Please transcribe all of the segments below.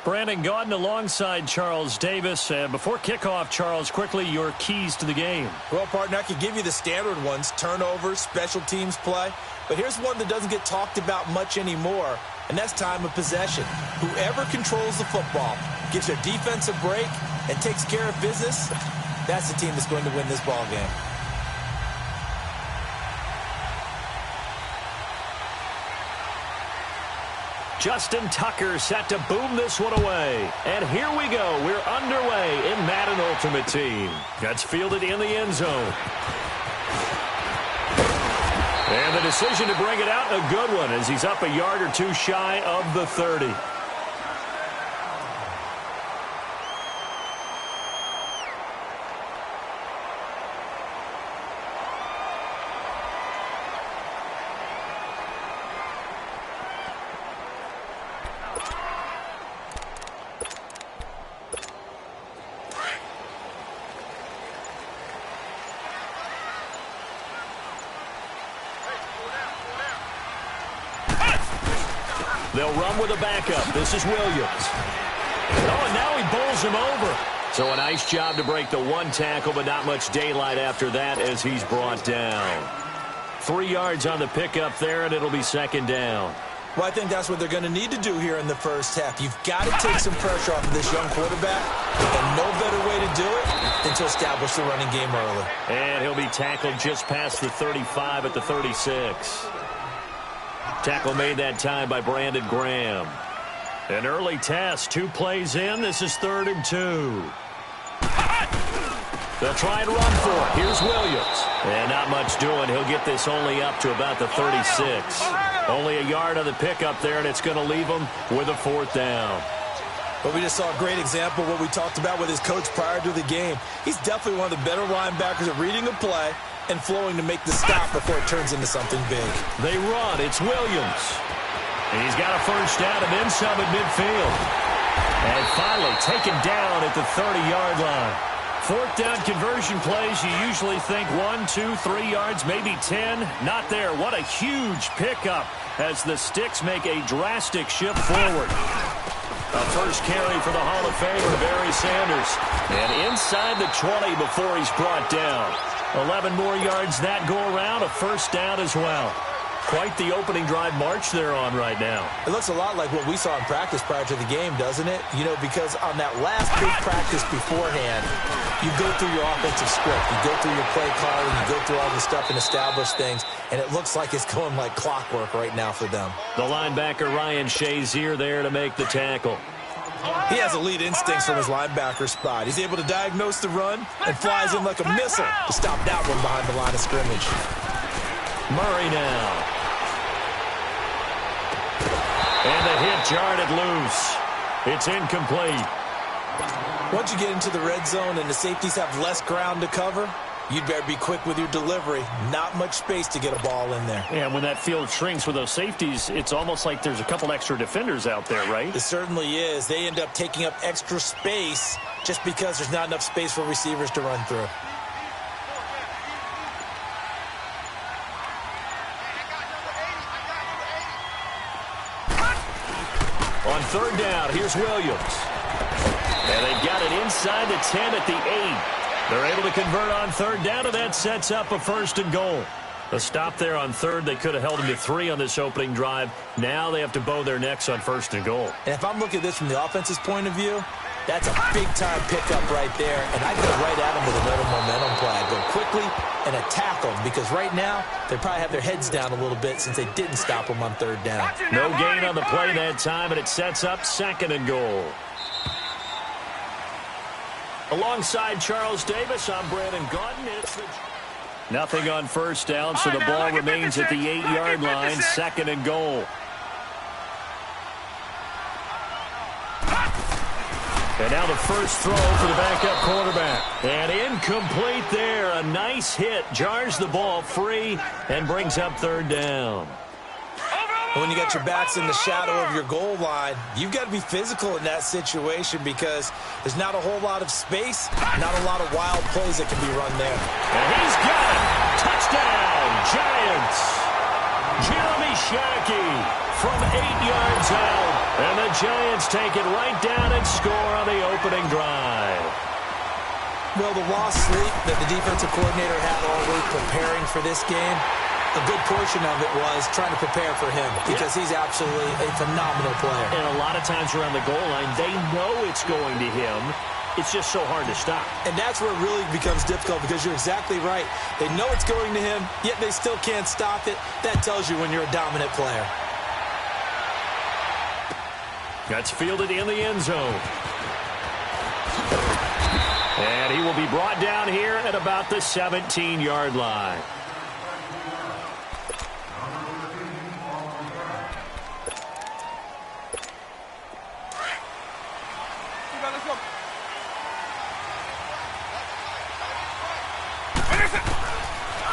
Brandon Gaudin alongside Charles Davis. And before kickoff, Charles, quickly your keys to the game. Well, partner, I could give you the standard ones, turnovers, special teams play. But here's one that doesn't get talked about much anymore, and that's time of possession. Whoever controls the football, gives their defense a break, and takes care of business, that's the team that's going to win this ball game. Justin Tucker set to boom this one away. And here we go. We're underway in Madden Ultimate Team. That's fielded in the end zone. And the decision to bring it out, a good one, as he's up a yard or two shy of the 30. They'll run with a backup. This is Williams. Oh, and now he bowls him over. So a nice job to break the one tackle, but not much daylight after that as he's brought down. 3 yards on the pickup there, and it'll be second down. Well, I think that's what they're going to need to do here in the first half. You've got to take some pressure off of this young quarterback, and no better way to do it than to establish the running game early. And he'll be tackled just past the 35 at the 36. Tackle made that time by Brandon Graham. An early test, 2 plays in. This is 3rd and 2. They'll try and run for it. Here's Williams. And not much doing. He'll get this only up to about the 36. Only a yard on the pickup there, and it's going to leave him with a 4th down. But we just saw a great example of what we talked about with his coach prior to the game. He's definitely one of the better linebackers at reading a play and flowing to make the stop before it turns into something big. They run. It's Williams. And he's got a first down and then some at midfield. And finally taken down at the 30-yard line. 4th down conversion plays, you usually think 1, 2, 3 yards, maybe 10. Not there. What a huge pickup as the Sticks make a drastic shift forward. A first carry for the Hall of Famer, Barry Sanders. And inside the 20 before he's brought down. 11 more yards that go around, a first down as well. Quite the opening drive march they're on right now. It looks a lot like what we saw in practice prior to the game, doesn't it? You know, because on that last big practice beforehand, you go through your offensive script, you go through your play calling, you go through all the stuff and establish things, and it looks like it's going like clockwork right now for them. The linebacker Ryan Shazier there to make the tackle. He has elite instincts from his linebacker spot. He's able to diagnose the run and flies in like a missile to stop that one behind the line of scrimmage. Murray now. And the hit jarred it loose. It's incomplete. Once you get into the red zone and the safeties have less ground to cover, you'd better be quick with your delivery. Not much space to get a ball in there. Yeah, when that field shrinks with those safeties, it's almost like there's a couple extra defenders out there, right? It certainly is. They end up taking up extra space just because there's not enough space for receivers to run through. On 3rd down, here's Williams. And they've got it inside the 10 at the 8. They're able to convert on 3rd down, and that sets up a 1st and goal. A stop there on 3rd. They could have held him to 3 on this opening drive. Now they have to bow their necks on 1st and goal. And if I'm looking at this from the offense's point of view, that's a big-time pickup right there. And I go right at him with another momentum play. I go quickly and attack them because right now they probably have their heads down a little bit since they didn't stop them on 3rd down. No gain on the play that time, and it sets up 2nd and goal. Alongside Charles Davis, I'm Brandon Gaudin. It's nothing on 1st down, so the ball remains at the 8-yard line, 2nd and goal. And now the first throw for the backup quarterback. And incomplete there. A nice hit. Jars the ball free and brings up 3rd down. When you got your backs in the shadow of your goal line, you've got to be physical in that situation because there's not a whole lot of space, not a lot of wild plays that can be run there. And he's got it. Touchdown, Giants. Jeremy Shackey from 8 yards out. And the Giants take it right down and score on the opening drive. Well, the lost sleep that the defensive coordinator had all week preparing for this game, a good portion of it was trying to prepare for him because he's absolutely a phenomenal player. And a lot of times around the goal line, they know it's going to him. It's just so hard to stop. And that's where it really becomes difficult because you're exactly right. They know it's going to him, yet they still can't stop it. That tells you when you're a dominant player. That's fielded in the end zone. And he will be brought down here at about the 17-yard line.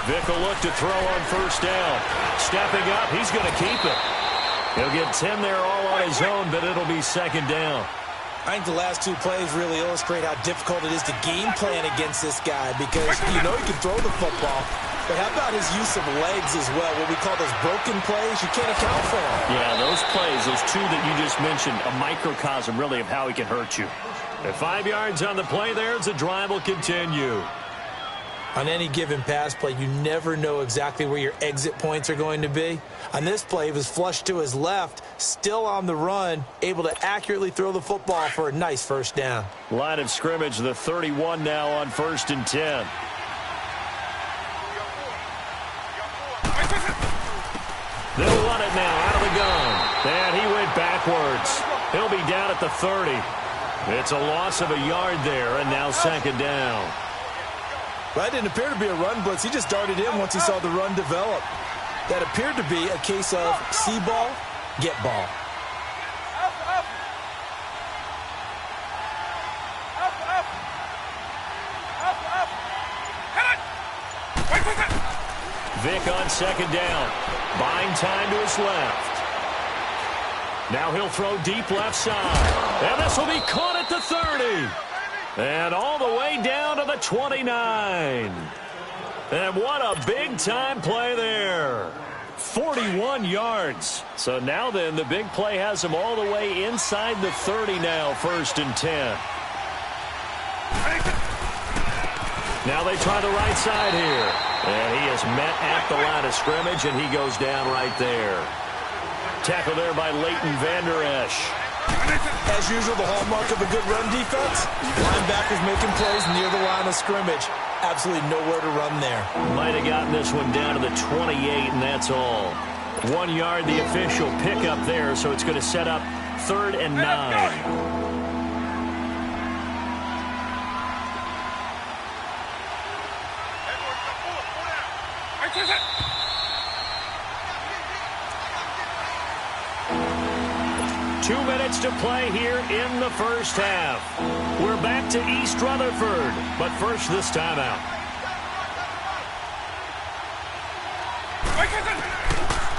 Vick will look to throw on first down. Stepping up, he's going to keep it. He'll get 10 there all on his own, but it'll be second down. I think the last two plays really illustrate how difficult it is to game plan against this guy because you know he can throw the football, but how about his use of legs as well, what we call those broken plays? You can't account for them. Yeah, those plays, those two that you just mentioned, a microcosm really of how he can hurt you. At 5 yards on the play there, the drive will continue. On any given pass play, you never know exactly where your exit points are going to be. On this play, he was flushed to his left, still on the run, able to accurately throw the football for a nice first down. Line of scrimmage, the 31 now on 1st and 10. They'll run it now out of the gun. And he went backwards. He'll be down at the 30. It's a loss of a yard there, and now second down. Well, that didn't appear to be a run blitz. He just darted in once he saw the run develop. That appeared to be a case of see ball, get ball. Vick on second down. Buying time to his left. Now he'll throw deep left side. And this will be caught at the 30. And all the way down to the 29. And what a big-time play there. 41 yards. So now then, the big play has him all the way inside the 30 now, 1st and 10. Now they try the right side here. And he is met at the line of scrimmage, and he goes down right there. Tackle there by Leighton Vander Esch. As usual, the hallmark of a good run defense, linebackers making plays near the line of scrimmage. Absolutely nowhere to run there. Might have gotten this one down to the 28, and that's all. 1 yard, the official pickup there, so it's going to set up 3rd and 9. 2 minutes to play here in the first half. We're back to East Rutherford, but first this timeout.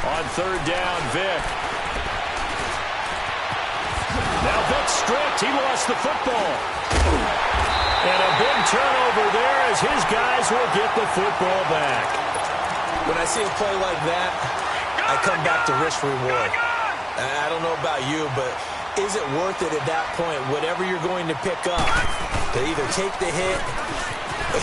On 3rd down, Vick. Now Vick's stripped. He lost the football. And a big turnover there as his guys will get the football back. When I see a play like that, I come back to risk reward. I don't know about you, but is it worth it at that point, whatever you're going to pick up, to either take the hit,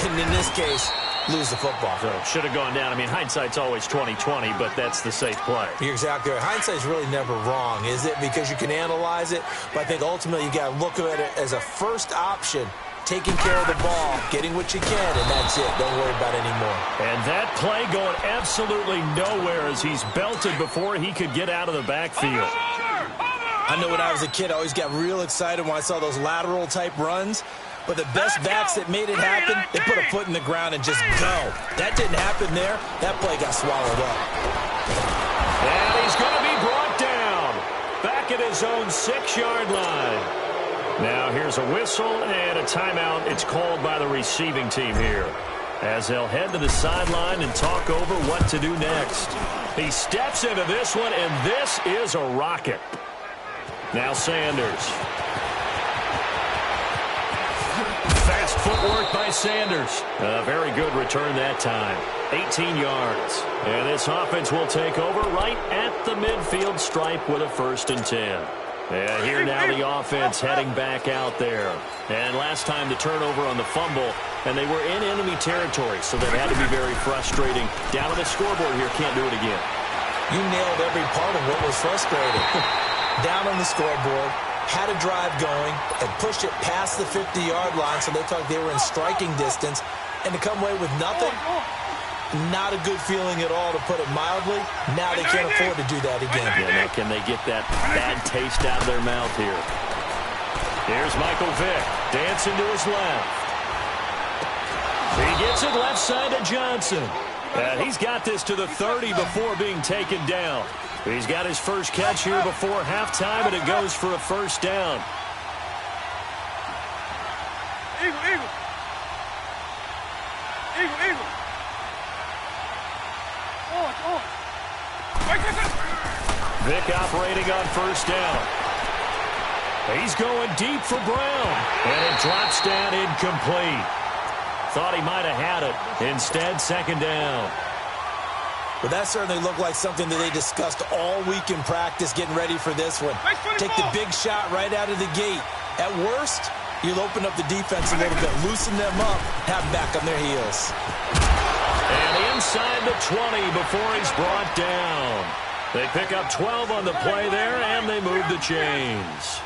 and in this case, lose the football? So should have gone down. I mean, hindsight's always 20/20, but that's the safe play. You're exactly right. Hindsight's really never wrong, is it? Because you can analyze it, but I think ultimately you got to look at it as a first option. Taking care of the ball, getting what you can, and that's it. Don't worry about it anymore. And that play going absolutely nowhere as he's belted before he could get out of the backfield. I know when I was a kid, I always got real excited when I saw those lateral-type runs. But the best backs that made it happen, they put a foot in the ground and just go. That didn't happen there. That play got swallowed up. And he's going to be brought down. Back at his own 6-yard line. Now here's a whistle and a timeout. It's called by the receiving team here as they'll head to the sideline and talk over what to do next. He steps into this one, and this is a rocket. Now Sanders. Fast footwork by Sanders. A very good return that time. 18 yards. And this offense will take over right at the midfield stripe with a 1st and 10. And here now the offense heading back out there. And last time the turnover on the fumble, and they were in enemy territory, so that had to be very frustrating. Down on the scoreboard here, can't do it again. You nailed every part of what was frustrating. Down on the scoreboard, had a drive going, and pushed it past the 50-yard line, so they thought they were in striking distance, and to come away with nothing, not a good feeling at all, to put it mildly. Now they can't afford to do that again. Yeah, now can they get that bad taste out of their mouth here? Here's Michael Vick, dancing to his left. He gets it left side to Johnson. And he's got this to the 30 before being taken down. He's got his first catch here before halftime, and it goes for a first down. Eagle. Vick operating on first down. He's going deep for Brown, and it drops down incomplete. Thought he might have had it. Instead, second down. But that certainly looked like something that they discussed all week in practice, getting ready for this one. Take the big shot right out of the gate. At worst, you'll open up the defense a little bit, loosen them up, have them back on their heels. And inside the 20 before he's brought down. They pick up 12 on the play there, and they move the chains.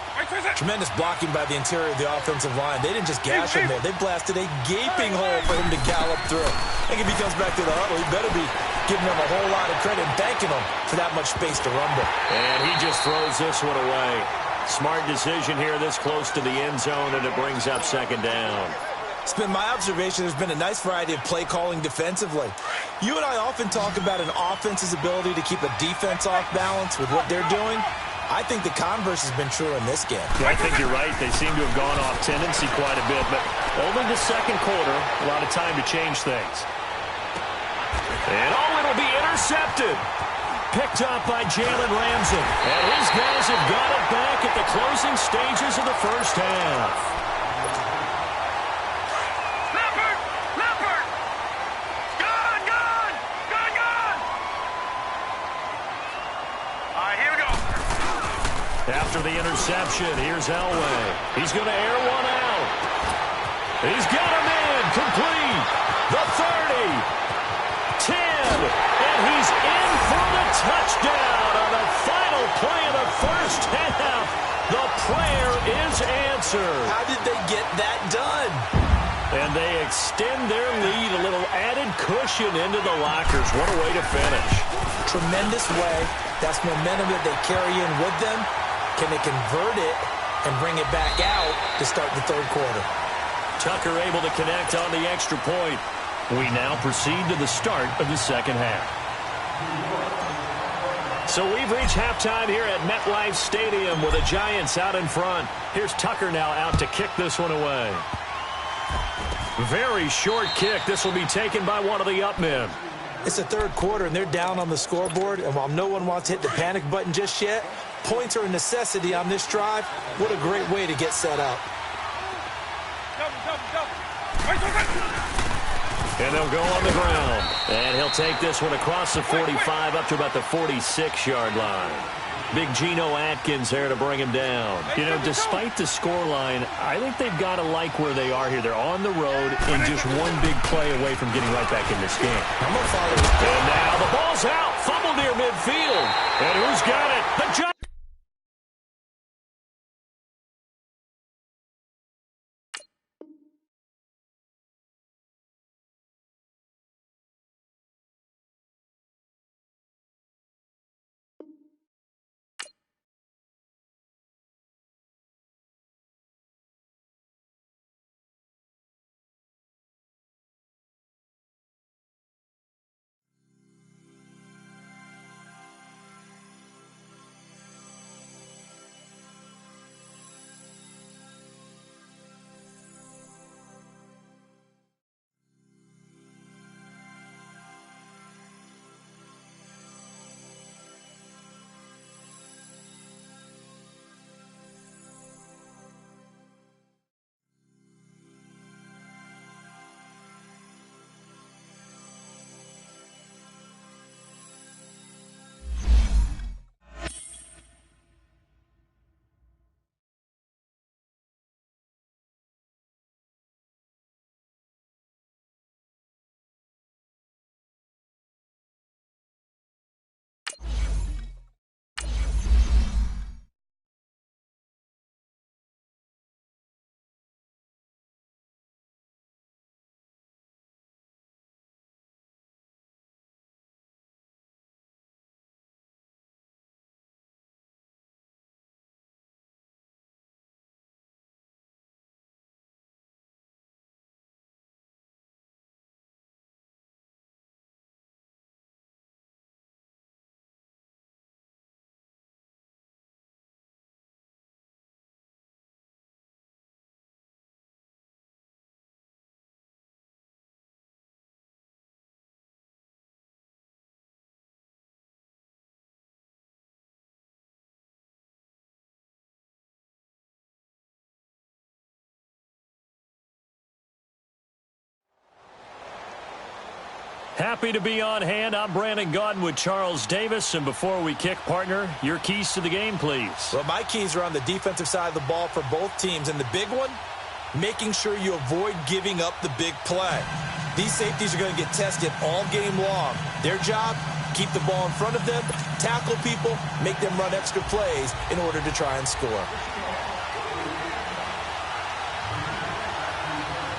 Tremendous blocking by the interior of the offensive line. They didn't just gash him there. They blasted a gaping hole for him to gallop through. I think if he comes back to the huddle, he better be giving them a whole lot of credit and thanking them for that much space to rumble. And he just throws this one away. Smart decision here this close to the end zone, and it brings up second down. It's been my observation there's been a nice variety of play calling defensively. You and I often talk about an offense's ability to keep a defense off balance with what they're doing. I think the converse has been true in this game. Yeah, I think you're right. They seem to have gone off tendency quite a bit, but only the second quarter, a lot of time to change things. And it'll be intercepted. Picked up by Jalen Ramsey. And his guys have got it back at the closing stages of the first half. After the interception, here's Elway. He's going to air one out. He's got him in, complete. The 30, 10, and he's in for the touchdown on the final play of the first half. The prayer is answered. How did they get that done? And they extend their lead, a little added cushion into the lockers. What a way to finish. Tremendous way. That's momentum that they carry in with them. Can they convert it and bring it back out to start the third quarter? Tucker able to connect on the extra point. We now proceed to the start of the second half. So we've reached halftime here at MetLife Stadium with the Giants out in front. Here's Tucker now out to kick this one away. Very short kick. This will be taken by one of the up men. It's the third quarter, and they're down on the scoreboard. And while no one wants to hit the panic button just yet, points are a necessity on this drive. What a great way to get set up. And they'll go on the ground. And he'll take this one across the 45 up to about the 46-yard line. Big Geno Atkins there to bring him down. You know, despite the scoreline, I think they've got to like where they are here. They're on the road and just one big play away from getting right back in this game. And now the ball's out. Fumble near midfield. And who's got it? The Giants. Happy to be on hand. I'm Brandon Gaudin with Charles Davis. And before we kick, partner, your keys to the game, please. Well, my keys are on the defensive side of the ball for both teams. And the big one, making sure you avoid giving up the big play. These safeties are going to get tested all game long. Their job, keep the ball in front of them, tackle people, make them run extra plays in order to try and score.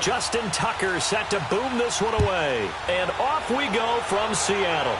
Justin Tucker set to boom this one away. And off we go from Seattle.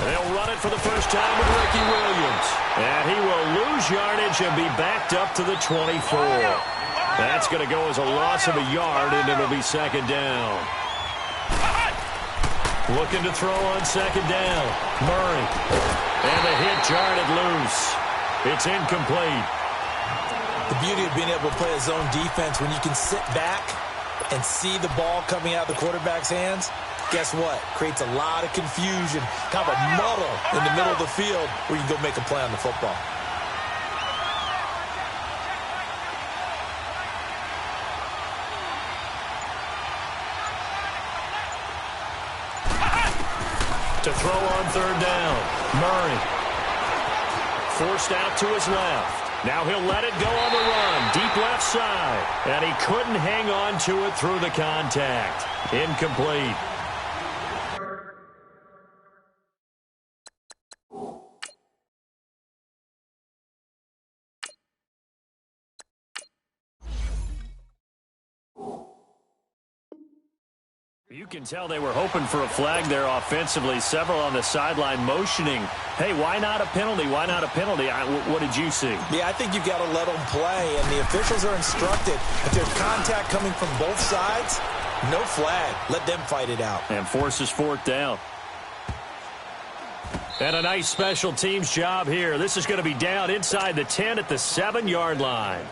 They'll run it for the first time with Ricky Williams. And he will lose yardage and be backed up to the 24. That's going to go as a loss of a yard, and it'll be second down. Looking to throw on second down. Murray. And the hit jarred it loose. It's incomplete. The beauty of being able to play a zone defense when you can sit back and see the ball coming out of the quarterback's hands. Guess what? Creates a lot of confusion, kind of a muddle in the middle of the field where you can go make a play on the football. To throw on third down. Murray. Forced out to his left. Now he'll let it go on the run. Deep left side. And he couldn't hang on to it through the contact. Incomplete. You can tell they were hoping for a flag there offensively. Several on the sideline motioning. Hey, why not a penalty? Why not a penalty? What did you see? Yeah, I think you've got to let them play, and the officials are instructed. If there's contact coming from both sides, no flag. Let them fight it out. And forces fourth down. And a nice special teams job here. This is going to be down inside the 10 at the 7-yard line.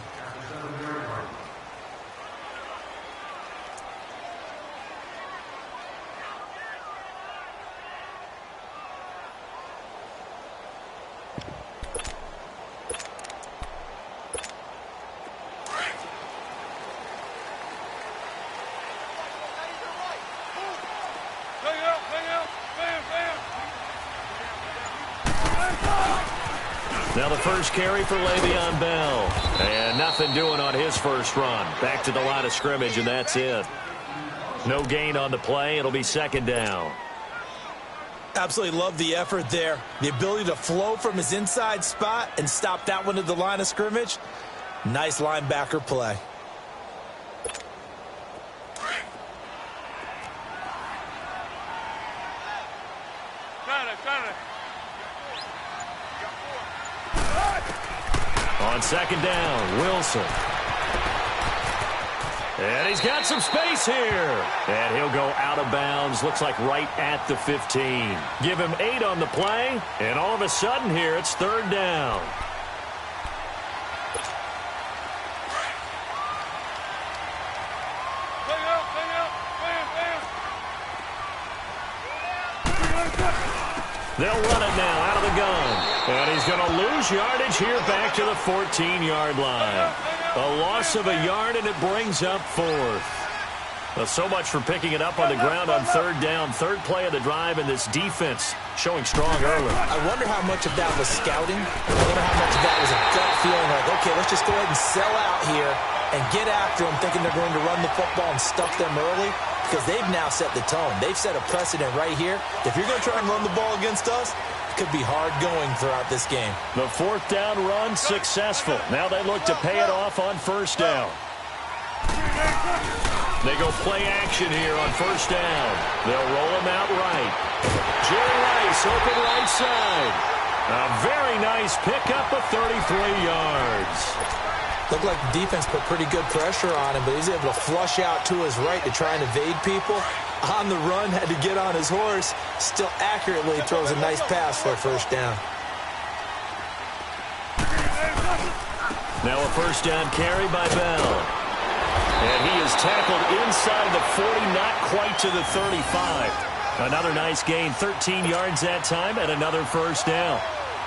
Now the first carry for Le'Veon Bell. And nothing doing on his first run. Back to the line of scrimmage, and that's it. No gain on the play. It'll be second down. Absolutely love the effort there. The ability to flow from his inside spot and stop that one at the line of scrimmage. Nice linebacker play. On second down, Wilson. And he's got some space here. And he'll go out of bounds. Looks like right at the 15. Give him 8 on the play. And all of a sudden here, it's third down. They'll run it now out of the gun. And he's going to lose yardage here back to the 14-yard line. A loss of a yard, and it brings up fourth. Well, so much for picking it up on the ground on third down. Third play of the drive, and this defense showing strong early. I wonder how much of that was scouting. I wonder how much of that was a gut feeling like, okay, let's just go ahead and sell out here and get after them, thinking they're going to run the football and stuff them early, because they've now set the tone. They've set a precedent right here. If you're going to try and run the ball against us, it could be hard going throughout this game. The fourth down run successful. Now they look to pay it off on first down. They go play action here on first down. They'll roll him out right. Jerry Rice open right side. A very nice pickup of 33 yards. Looked like the defense put pretty good pressure on him, but he's able to flush out to his right to try and evade people. On the run, had to get on his horse. Still accurately throws a nice pass for a first down. Now a first down carry by Bell. And he is tackled inside the 40, not quite to the 35. Another nice gain, 13 yards that time, and another first down.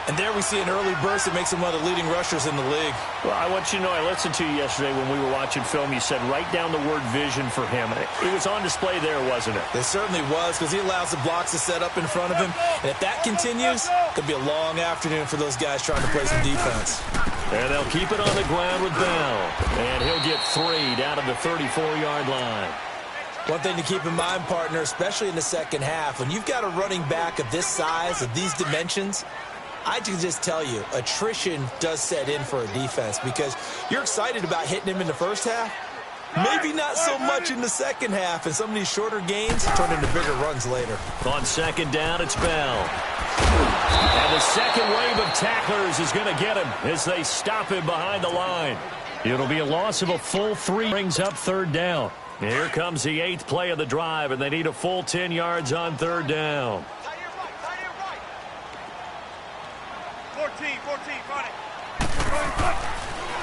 And there we see an early burst that makes him one of the leading rushers in the league. Well, I want you to know, I listened to you yesterday when we were watching film. You said write down the word vision for him. It was on display there, wasn't it? It certainly was, because he allows the blocks to set up in front of him. And if that continues, it could be a long afternoon for those guys trying to play some defense. And they'll keep it on the ground with Bell. And he'll get 3 down to the 34-yard line. One thing to keep in mind, partner, especially in the second half, when you've got a running back of this size, of these dimensions, I can just tell you, attrition does set in for a defense because you're excited about hitting him in the first half. Maybe not so much in the second half, and some of these shorter gains turn into bigger runs later. On second down, it's Bell. And the second wave of tacklers is going to get him as they stop him behind the line. It'll be a loss of a full 3. Brings up third down. Here comes the 8th play of the drive, and they need a full 10 yards on third down. 14, got it.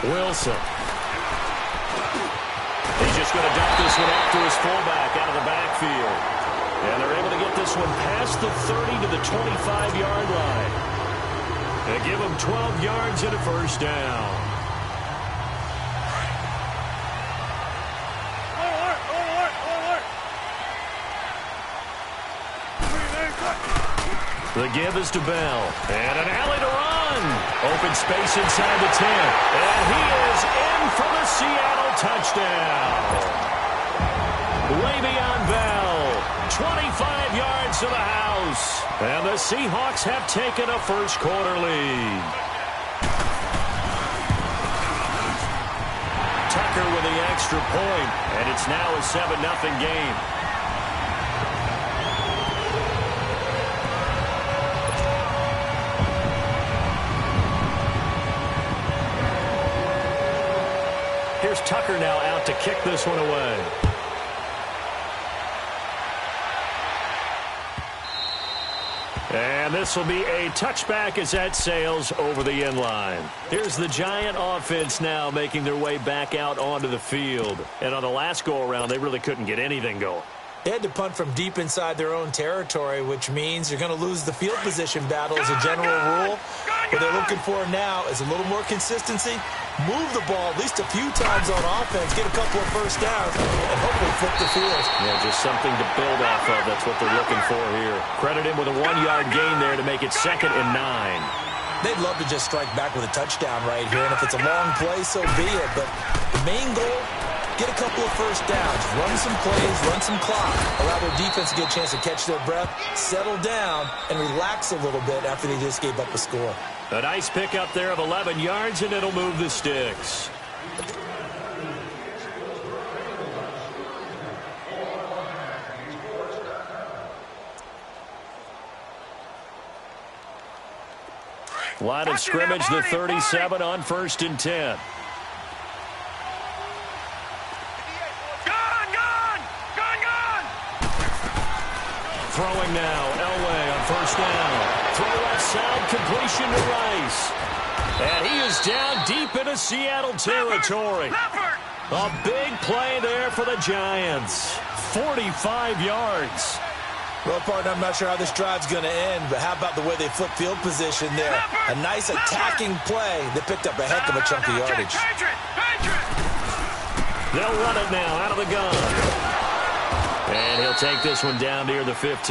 Wilson. He's just going to dump this one off to his fullback out of the backfield. And they're able to get this one past the 30 to the 25-yard line. They give him 12 yards and a first down. The give is to Bell. And an alley to run. Open space inside the 10. And he is in for the Seattle touchdown. Le'Veon Bell, 25 yards to the house. And the Seahawks have taken a first-quarter lead. Tucker with the extra point, and it's now a 7-0 game. Here's Tucker now out to kick this one away. And this will be a touchback as that sails over the end line. Here's the Giant offense now making their way back out onto the field. And on the last go-around, they really couldn't get anything going. They had to punt from deep inside their own territory, which means you're going to lose the field position battle as a general rule. What they're looking for now is a little more consistency, move the ball at least a few times on offense, get a couple of first downs, and hopefully flip the field. Yeah, just something to build off of. That's what they're looking for here. Credit him with a 1-yard gain there to make it 2nd and 9. They'd love to just strike back with a touchdown right here, and if it's a long play, so be it. But the main goal, get a couple of first downs, run some plays, run some clock, allow their defense to get a chance to catch their breath, settle down, and relax a little bit after they just gave up a score. A nice pickup there of 11 yards, and it'll move the sticks. Line of scrimmage, the 37 on 1st and 10. Throwing now, Elway on 1st down. Throw left side, completion to Rice. And he is down deep into Seattle territory. A big play there for the Giants. 45 yards. Well, partner, I'm not sure how this drive's going to end, but how about the way they flip field position there? A nice attacking play that picked up a heck of a chunk of yardage. They'll run it now out of the gun. And he'll take this one down near the 15.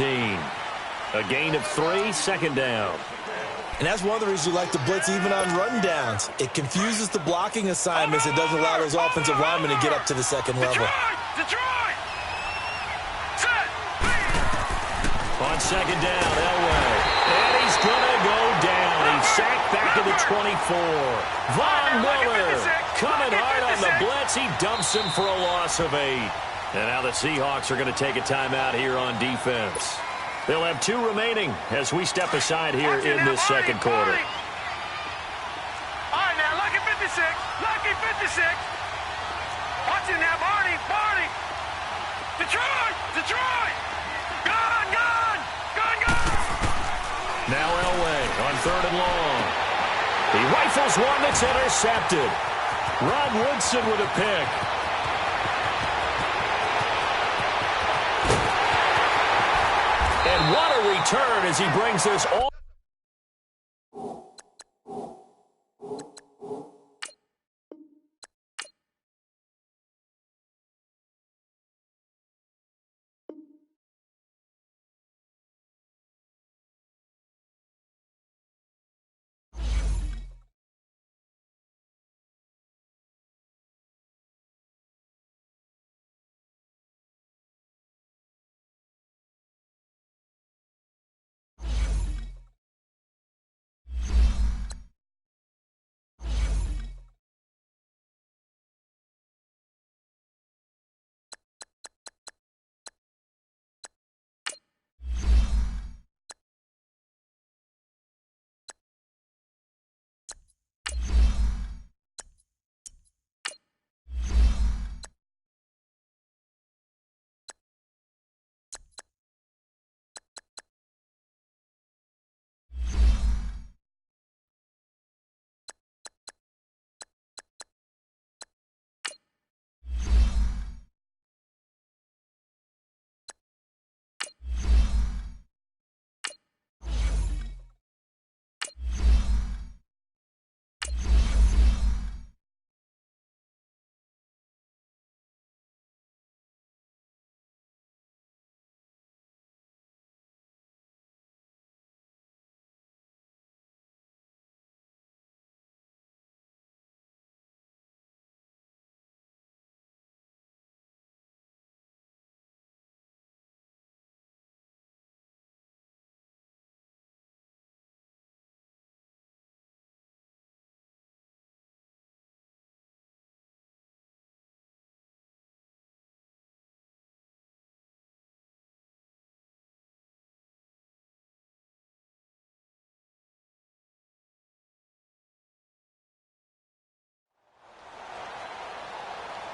A gain of 3, 2nd down. And that's one of the reasons you like to blitz even on rundowns. It confuses the blocking assignments. It doesn't allow those offensive linemen to get up to the second level. On 2nd down, Elway. And he's going to go down. He's sacked back to the 24. Von Miller coming hard on the blitz. He dumps him for a loss of 8. And now the Seahawks are going to take a timeout here on defense. They'll have 2 remaining as we step aside here in this second quarter. All right, now, lucky 56. Lucky 56. Watch it now, Barney. Barney. Detroit. Detroit. Gone, gone. Gone, gone. Now Elway on 3rd and long. He rifles one that's intercepted. Rod Woodson with a pick. And what a return as he brings this all.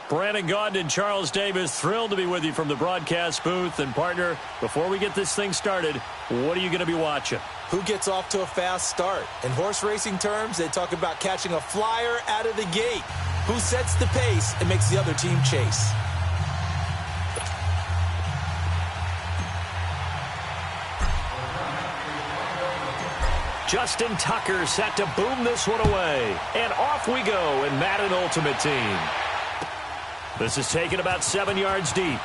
Brandon Gaudin and Charles Davis, thrilled to be with you from the broadcast booth. And, partner, before we get this thing started, what are you going to be watching? Who gets off to a fast start? In horse racing terms, they talk about catching a flyer out of the gate. Who sets the pace and makes the other team chase? Justin Tucker set to boom this one away. And off we go in Madden Ultimate Team. This is taken about 7 yards deep.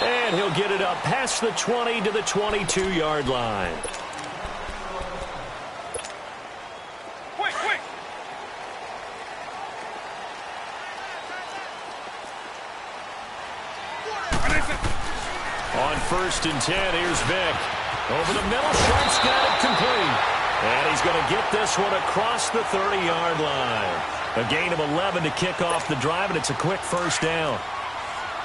And he'll get it up past the 20 to the 22-yard line. Quick, quick. On 1st and 10, here's Vick. Over the middle, Sharp's got it complete. And he's going to get this one across the 30-yard line. A gain of 11 to kick off the drive, and it's a quick first down.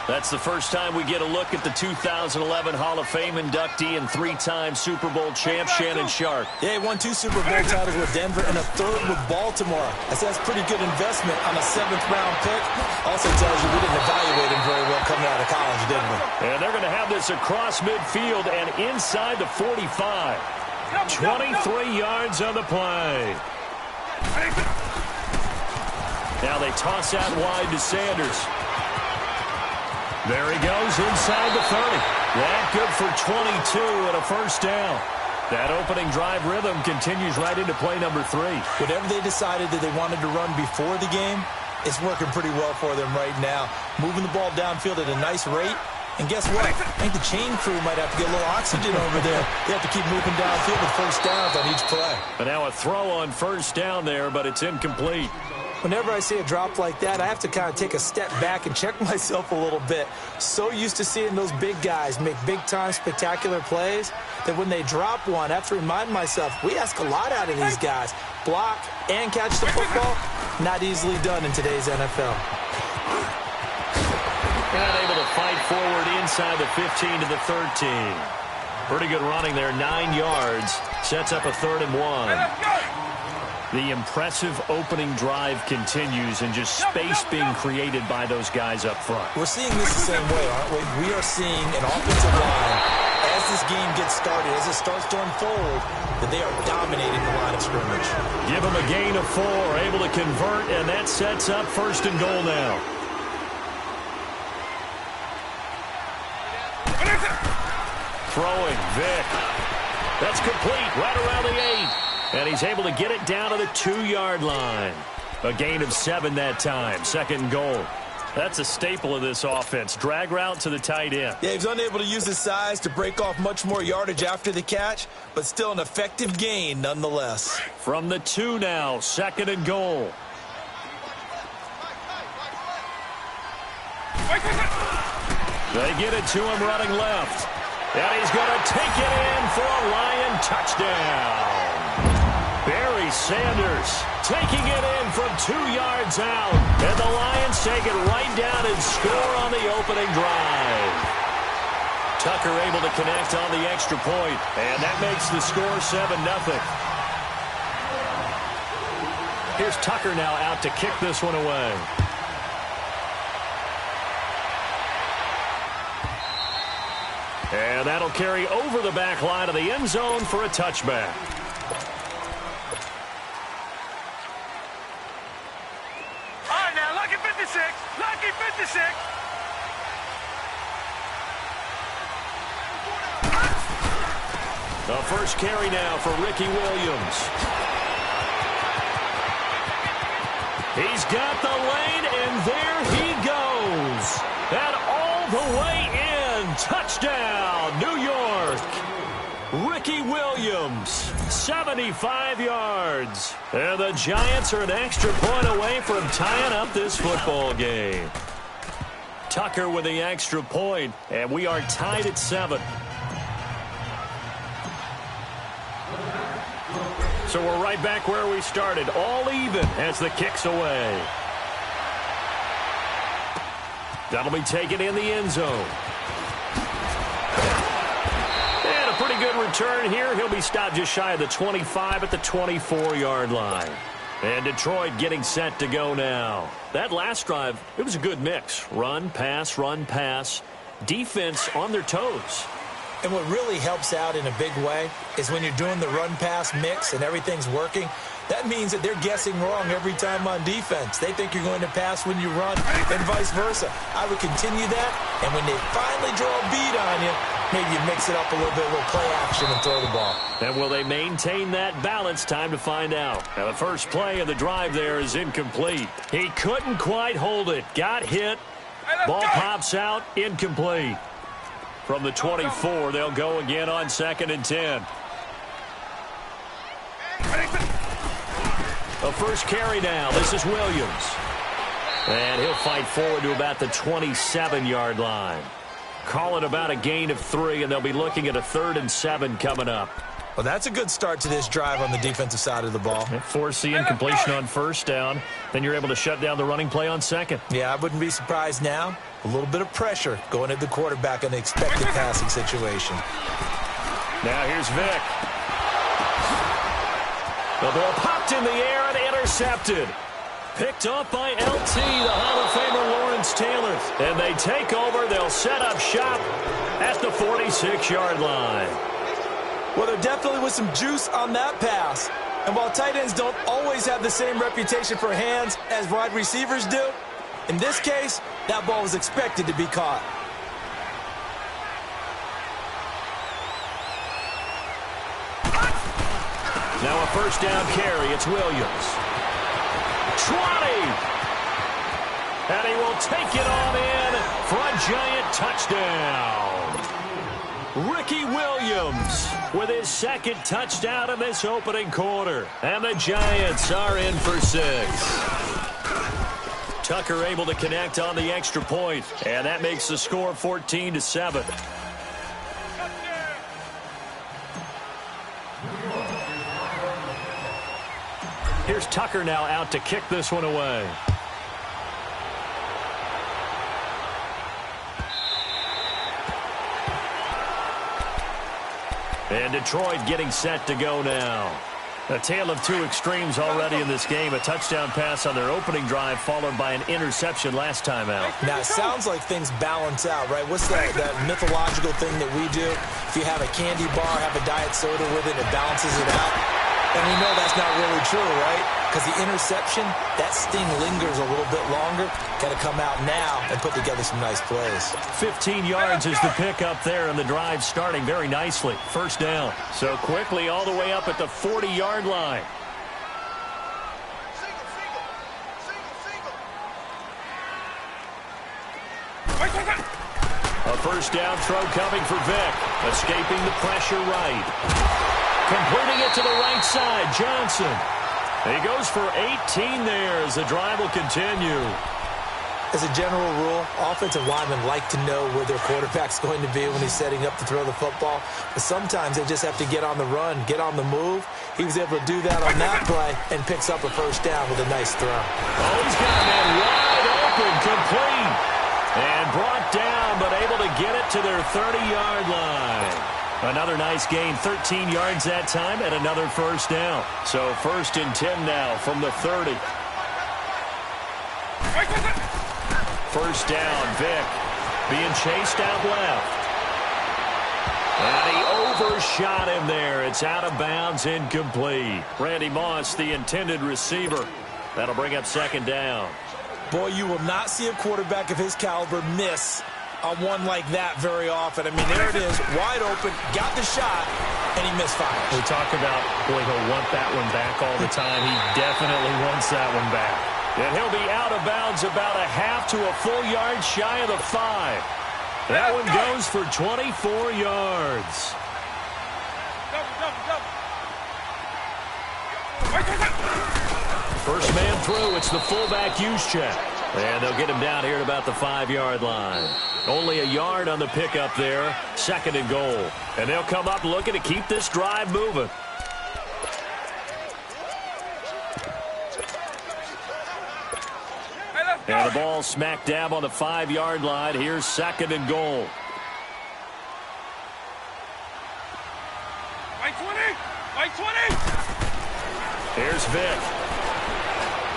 That's the first time we get a look at the 2011 Hall of Fame inductee and 3-time Super Bowl champ Shannon Sharpe. Yeah, he won 2 Super Bowl titles with Denver and a 3rd with Baltimore. I said that's pretty good investment on a 7th-round pick. Also tells you we didn't evaluate him very well coming out of college, didn't we? And they're going to have this across midfield and inside the 45. 23 yards on the play. Now they toss out wide to Sanders. There he goes inside the 30. That good for 22 and a first down. That opening drive rhythm continues right into play number 3. Whatever they decided that they wanted to run before the game, it's working pretty well for them right now. Moving the ball downfield at a nice rate. And guess what? I think the chain crew might have to get a little oxygen over there. They have to keep moving downfield with first downs on each play. But now a throw on first down there, but it's incomplete. Whenever I see a drop like that, I have to kind of take a step back and check myself a little bit. So used to seeing those big guys make big-time spectacular plays that when they drop one, I have to remind myself, we ask a lot out of these guys. Block and catch the football, not easily done in today's NFL. And able to fight forward inside the 15 to the 13. Pretty good running there, 9 yards. Sets up a 3rd and 1. The impressive opening drive continues, and just space being created by those guys up front. We're seeing this the same way, aren't we? We are seeing an offensive line, as this game gets started, as it starts to unfold, that they are dominating the line of scrimmage. Give them a gain of 4, able to convert, and that sets up 1st and goal now. Throwing, Vick. That's complete, right around the 8. And he's able to get it down to the 2-yard line. A gain of 7 that time, 2nd and goal. That's a staple of this offense. Drag route to the tight end. Yeah, he's unable to use his size to break off much more yardage after the catch, but still an effective gain nonetheless. From the 2 now, 2nd and goal. They get it to him running left. And he's going to take it in for a Lion touchdown. Barry Sanders taking it in from 2 yards out. And the Lions take it right down and score on the opening drive. Tucker able to connect on the extra point. And that makes the score 7-0. Here's Tucker now out to kick this one away. And that'll carry over the back line of the end zone for a touchback. All right, now, lucky 56. Lucky 56. The first carry now for Ricky Williams. He's got the lane, and there he goes. And all the way in. Touchdown, New York. Ricky Williams, 75 yards. And the Giants are an extra point away from tying up this football game. Tucker with the extra point, and we are tied at 7. So we're right back where we started, all even as the kick's away. That'll be taken in the end zone. And a pretty good return here. He'll be stopped just shy of the 25 at the 24-yard line. And Detroit getting set to go now. That last drive, it was a good mix. Run, pass, defense on their toes. And what really helps out in a big way is when you're doing the run-pass mix and everything's working, that means that they're guessing wrong every time on defense. They think you're going to pass when you run and vice versa. I would continue that, and when they finally draw a beat on you, maybe you mix it up a little bit, a little play action and throw the ball. And will they maintain that balance? Time to find out. Now, the first play of the drive there is incomplete. He couldn't quite hold it. Got hit. Ball pops out. Incomplete. From the 24, they'll go again on 2nd and 10. The first carry now. This is Williams. And he'll fight forward to about the 27-yard line. Call it about a gain of 3, and they'll be looking at a 3rd and 7 coming up. Well, that's a good start to this drive on the defensive side of the ball. Force the incompletion on 1st down. Then you're able to shut down the running play on 2nd. Yeah, I wouldn't be surprised now. A little bit of pressure going at the quarterback in the expected passing situation. Now here's Vick. The ball popped in the air and intercepted. Picked off by LT, the Hall of Famer Lawrence Taylor. And they take over. They'll set up shop at the 46-yard line. Well, there definitely was some juice on that pass. And while tight ends don't always have the same reputation for hands as wide receivers do, in this case, that ball was expected to be caught. Now a first down carry. It's Williams. 20. And he will take it on in for a Giant touchdown. Ricky Williams with his 2nd touchdown in this opening quarter. And the Giants are in for 6. Tucker able to connect on the extra point, and that makes the score 14-7. Here's Tucker now out to kick this one away. And Detroit getting set to go now. A tale of two extremes already in this game. A touchdown pass on their opening drive followed by an interception last time out. Now, it sounds like things balance out, right? What's that mythological thing that we do? If you have a candy bar, have a diet soda with it, it balances it out. And we know that's not really true, right? Because the interception, that sting lingers a little bit longer. Got to come out now and put together some nice plays. 15 yards is the pickup there, and the drive starting very nicely. First down. So quickly all the way up at the 40-yard line. A first down throw coming for Vick. Escaping the pressure right. Completing it to the right side, Johnson. He goes for 18 there as the drive will continue. As a general rule, offensive linemen like to know where their quarterback's going to be when he's setting up to throw the football. But sometimes they just have to get on the run, get on the move. He was able to do that on that play and picks up a first down with a nice throw. Oh, he's got a man wide open, complete. And brought down, but able to get it to their 30-yard line. Another nice gain, 13 yards that time, and another first down. So 1st and 10 now from the 30. First down, Vick being chased out left. And he overshot him there. It's out of bounds, incomplete. Randy Moss, the intended receiver. That'll bring up 2nd down. Boy, you will not see a quarterback of his caliber miss on one like that very often. I mean, there it is, wide open, got the shot, and he misfires. We talk about, boy, he'll want that one back all the time. He definitely wants that one back. And he'll be out of bounds about a half to a full yard shy of the 5. That one goes for 24 yards. First man through, it's the fullback use check. And they'll get him down here at about the 5-yard line. Only a yard on the pickup there. 2nd and goal. And they'll come up looking to keep this drive moving. And the ball smack dab on the 5-yard line. Here's 2nd and goal. Right 20! Here's Vick.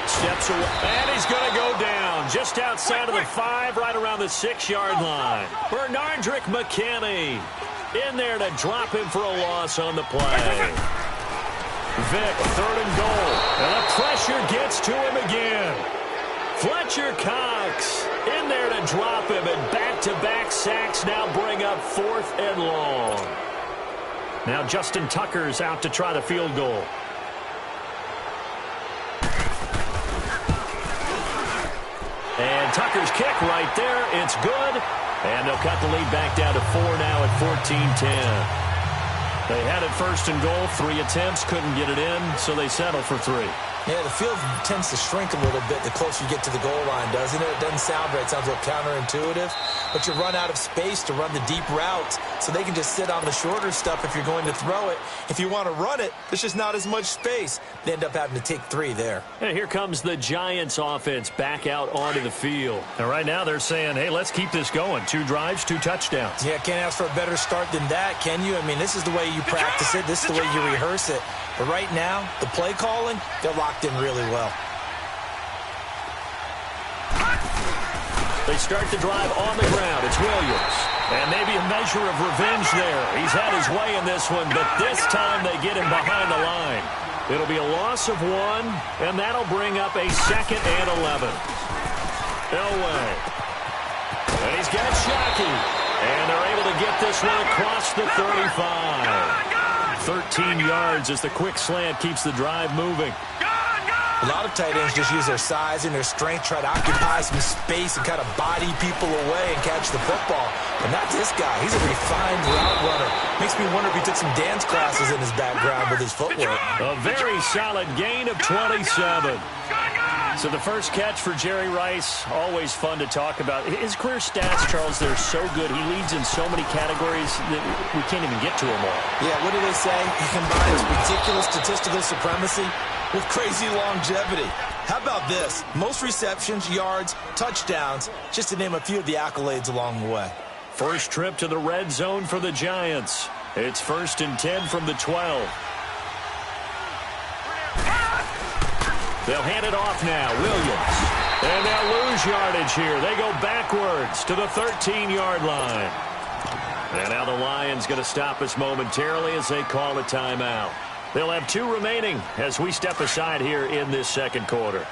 Steps away, and he's going to go down just outside of the 5, right around the 6-yard line. Bernardrick McKinney in there to drop him for a loss on the play. Vick, 3rd and goal, and the pressure gets to him again. Fletcher Cox in there to drop him, and back-to-back sacks now bring up 4th and long. Now Justin Tucker's out to try the field goal. And Tucker's kick right there. It's good. And they'll cut the lead back down to 4 now at 14-10. They had it 1st and goal. 3 attempts. Couldn't get it in, so they settle for 3. Yeah, the field tends to shrink a little bit the closer you get to the goal line, doesn't it? It doesn't sound right. It sounds a little counterintuitive. But you run out of space to run the deep routes, so they can just sit on the shorter stuff if you're going to throw it. If you want to run it, there's just not as much space. They end up having to take 3 there. And here comes the Giants offense back out onto the field. And right now they're saying, hey, let's keep this going. 2 drives, 2 touchdowns. Yeah, can't ask for a better start than that, can you? I mean, this is the way you practice it. This is the way you rehearse it. But right now, the play calling, they're locked in really well. They start the drive on the ground. It's Williams. And maybe a measure of revenge there. He's had his way in this one, but this time they get him behind the line. It'll be a loss of 1, and that'll bring up a 2nd and 11. Elway. And he's got Shockey. And they're able to get this one across the 35. 13 yards as the quick slant keeps the drive moving. A lot of tight ends just use their size and their strength, try to occupy some space and kind of body people away and catch the football. But not this guy. He's a refined route runner. Makes me wonder if he took some dance classes in his background with his footwork. A very solid gain of 27. So the first catch for Jerry Rice, always fun to talk about. His career stats, Charles, they're so good. He leads in so many categories that we can't even get to them all. Yeah, what do they say? He combines ridiculous statistical supremacy with crazy longevity. How about this? Most receptions, yards, touchdowns, just to name a few of the accolades along the way. First trip to the red zone for the Giants. It's 1st and 10 from the 12. They'll hand it off now. Williams. And they'll lose yardage here. They go backwards to the 13-yard line. And now the Lions going to stop us momentarily as they call a timeout. They'll have 2 remaining as we step aside here in this second quarter.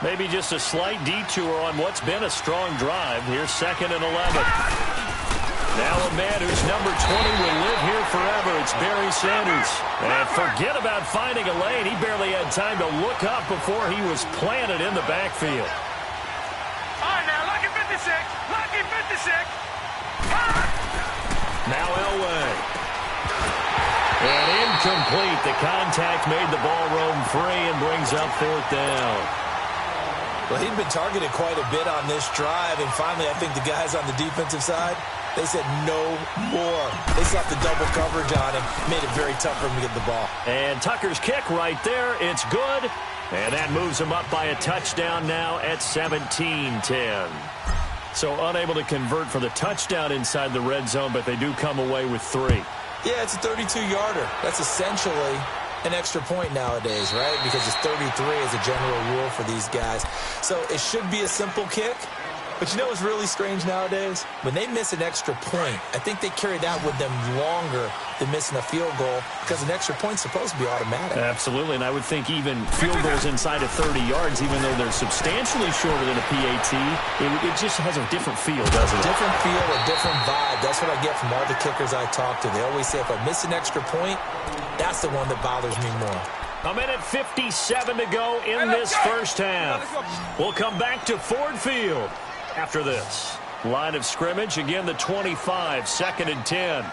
Maybe just a slight detour on what's been a strong drive. Here's 2nd and 11. Now a man who's number 20 will live here forever. It's Barry Sanders. And forget about finding a lane. He barely had time to look up before he was planted in the backfield. All right, now, lucky 56. Lucky 56. Now Elway. And incomplete. The contact made the ball roam free and brings up 4th down. Well, he'd been targeted quite a bit on this drive, and finally I think the guys on the defensive side, they said no more. They slapped the double coverage on him, made it very tough for him to get the ball. And Tucker's kick right there. It's good. And that moves him up by a touchdown now at 17-10. So unable to convert for the touchdown inside the red zone, but they do come away with 3. Yeah, it's a 32-yarder. That's essentially an extra point nowadays, right? Because it's 33 as a general rule for these guys. So it should be a simple kick. But you know what's really strange nowadays? When they miss an extra point, I think they carry that with them longer than missing a field goal because an extra point's supposed to be automatic. Absolutely, and I would think even field goals inside of 30 yards, even though they're substantially shorter than a PAT, it just has a different feel, doesn't it? A different feel, a different vibe. That's what I get from all the kickers I talk to. They always say if I miss an extra point, that's the one that bothers me more. A minute 57 to go in this first half. We'll come back to Ford Field after this. Line of scrimmage, again the 25, 2nd and 10.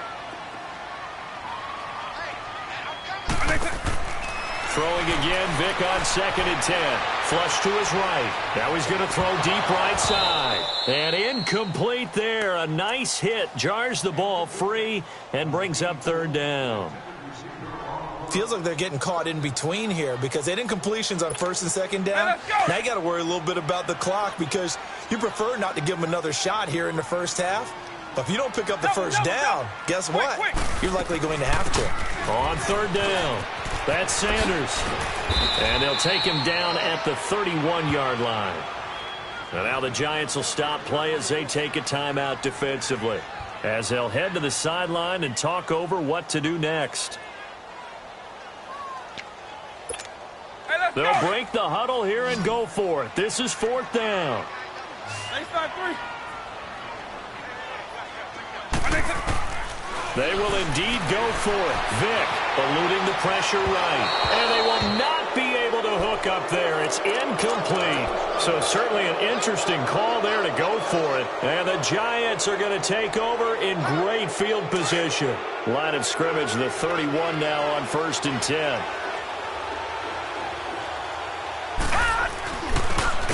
Throwing again, Vic on 2nd and 10. Flush to his right. Now he's going to throw deep right side. And incomplete there. A nice hit. Jars the ball free and brings up 3rd down. Feels like they're getting caught in between here because they didn't completions on 1st and 2nd down. Now you got to worry a little bit about the clock because you prefer not to give them another shot here in the first half. But if you don't pick up the first down, guess what? You're likely going to have to. On 3rd down, that's Sanders. And they'll take him down at the 31-yard line. And now the Giants will stop play as they take a timeout defensively, as they'll head to the sideline and talk over what to do next. They'll break the huddle here and go for it. This is 4th down. They will indeed go for it. Vic eluding the pressure right. And they will not be able to hook up there. It's incomplete. So certainly an interesting call there to go for it. And the Giants are going to take over in great field position. Line of scrimmage, the 31 now on 1st and 10.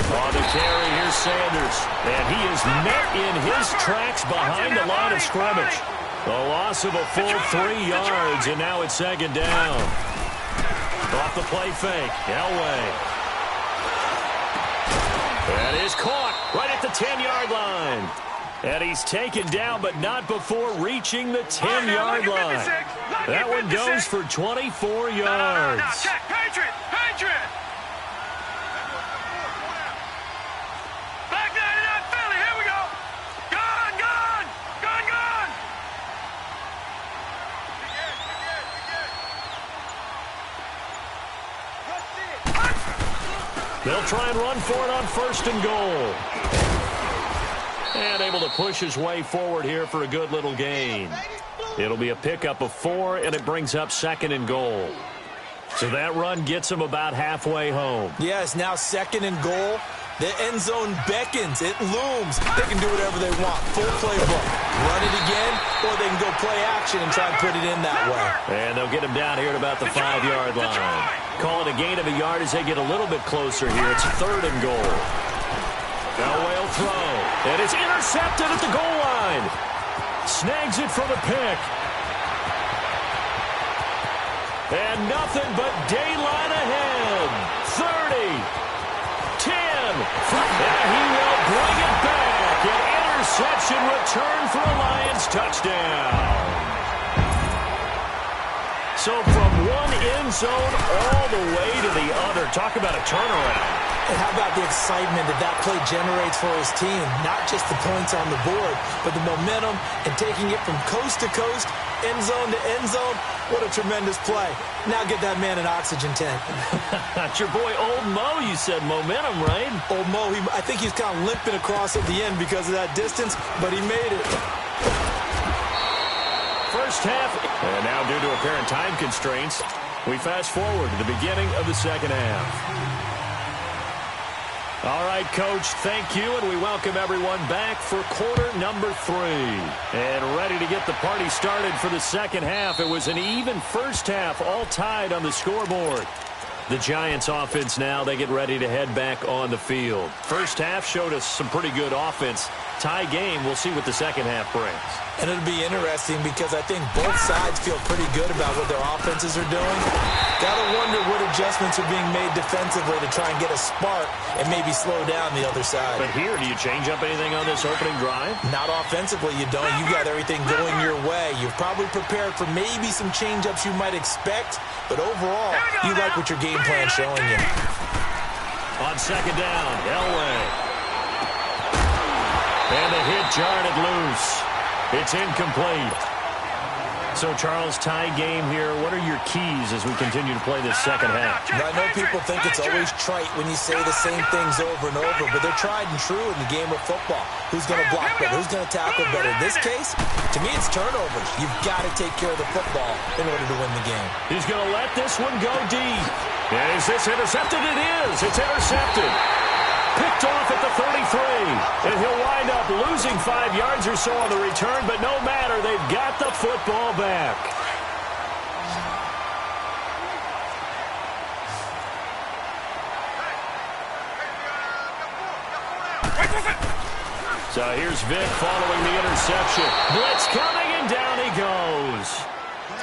On the carry, here's Sanders. And he is met in his tracks behind the line of scrimmage. A loss of a full 3 yards, and now it's 2nd down. Off the play fake, Elway. That is caught right at the 10-yard line. And he's taken down, but not before reaching the 10-yard line. That one goes for 24 yards. Now, check. Patriot! Patriot! Back 99 Philly, here we go! Gone, gone! Gone, gone! They'll try and run for it on 1st and goal. And able to push his way forward here for a good little gain. It'll be a pickup of 4, and it brings up 2nd and goal. So that run gets him about halfway home. Yeah, it's now 2nd and goal. The end zone beckons. It looms. They can do whatever they want. Full playbook. Run it again, or they can go play action and try and put it in that way. And they'll get him down here at about the 5-yard line. Call it a gain of a yard as they get a little bit closer here. It's 3rd and goal. Elway will throw. And it's intercepted at the goal line. Snags it for the pick. And nothing but daylight ahead. 30. 10. And he will bring it back. An interception return for a Lions touchdown. So from one end zone all the way to the other. Talk about a turnaround. And how about the excitement that play generates for his team? Not just the points on the board, but the momentum and taking it from coast to coast, end zone to end zone. What a tremendous play. Now get that man an oxygen tank. That's your boy Old Mo, you said. Momentum, right? Old Mo, I think he's kind of limping across at the end because of that distance, but he made it. First half, and now due to apparent time constraints, we fast forward to the beginning of the second half. All right, Coach, thank you, and we welcome everyone back for quarter number 3. And ready to get the party started for the second half. It was an even first half, all tied on the scoreboard. The Giants offense now, they get ready to head back on the field. First half showed us some pretty good offense. Tie game, we'll see what the second half brings. And it'll be interesting because I think both sides feel pretty good about what their offenses are doing. Gotta wonder what adjustments are being made defensively to try and get a spark and maybe slow down the other side. But here, do you change up anything on this opening drive? Not offensively, you don't. You got everything going your way. You've probably prepared for maybe some change-ups you might expect, but overall, you like what your game plan's showing you. On second down, Elway. And the hit jarred it loose. It's incomplete. So, Charles, tie game here. What are your keys as we continue to play this second half? Now, I know people think it's always trite when you say the same things over and over, but they're tried and true in the game of football. Who's going to block better? Who's going to tackle better? In this case, to me, it's turnovers. You've got to take care of the football in order to win the game. He's going to let this one go deep. And is this intercepted? It is. It's intercepted. Picked off at the 33, and he'll wind up losing 5 yards or so on the return, but no matter, they've got the football back. So here's Vic following the interception. Blitz coming, and down he goes.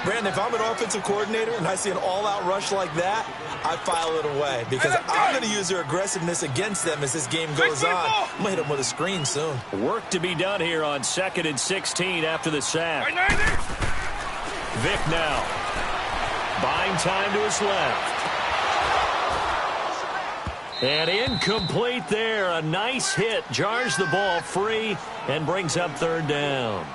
Brandon, if I'm an offensive coordinator and I see an all-out rush like that, I file it away because I'm going to use their aggressiveness against them as this game goes on. I'm going to hit them with a screen soon. Work to be done here on 2nd and 16 after the sack. Vic now. Buying time to his left. And incomplete there. A nice hit. Jars the ball free and brings up third down.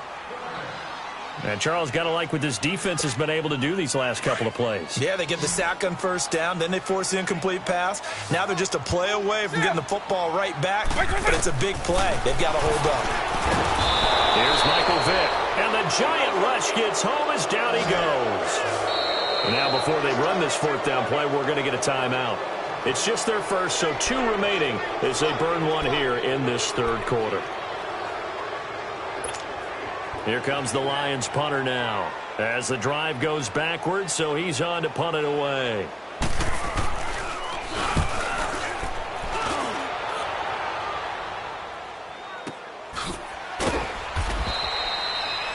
And Charles, got to like what this defense has been able to do these last couple of plays. Yeah, they get the sack on first down, then they force the incomplete pass. Now they're just a play away from getting the football right back, but it's a big play. They've got to hold up. Here's Michael Vick, and the giant rush gets home as down he goes. And now before they run this fourth down play, we're going to get a timeout. It's just their first, so 2 remaining as they burn one here in this third quarter. Here comes the Lions punter now as the drive goes backwards, so he's on to punt it away.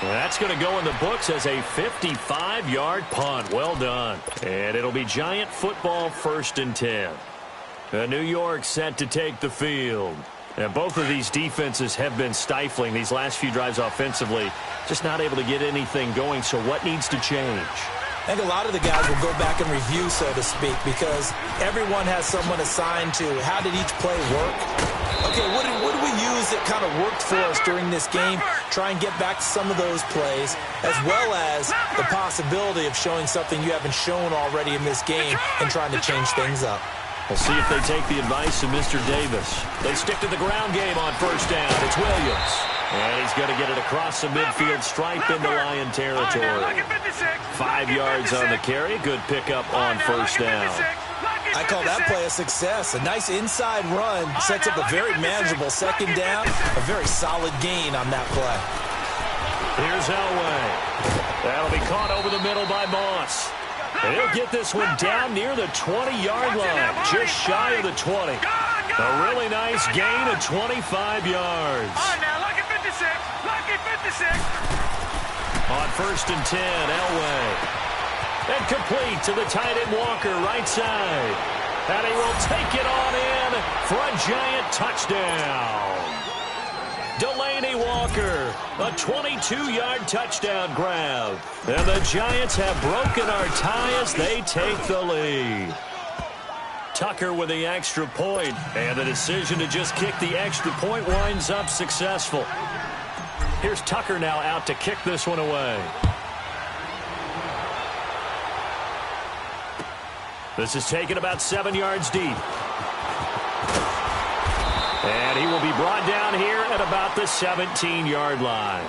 That's going to go in the books as a 55-yard punt. Well done. And it'll be Giant football 1st and 10. New York set to take the field. And both of these defenses have been stifling these last few drives offensively. Just not able to get anything going. So what needs to change? I think a lot of the guys will go back and review, so to speak, because everyone has someone assigned to how did each play work. Okay, what did we use that kind of worked for us during this game? Try and get back to some of those plays, as well as the possibility of showing something you haven't shown already in this game and trying to change things up. We'll see if they take the advice of Mr. Davis. They stick to the ground game on first down. It's Williams. And he's going to get it across the midfield stripe into Lion territory. 5 yards on the carry. Good pickup on first down. I call that play a success. A nice inside run sets up a very manageable second down. A very solid gain on that play. Here's Elway. That'll be caught over the middle by Moss. And he'll get this one down near the 20-yard line, just shy of the 20. A really nice gain of 25 yards. On now, lucky 56, lucky 56. On 1st and 10, Elway. And complete to the tight end Walker, right side. And he will take it on in for a Giant touchdown. Delaying Kenny Walker, a 22-yard touchdown grab. And the Giants have broken our tie as they take the lead. Tucker with the extra point, and the decision to just kick the extra point winds up successful. Here's Tucker now out to kick this one away. This is taken about 7 yards deep. And he will be brought down here at about the 17-yard line.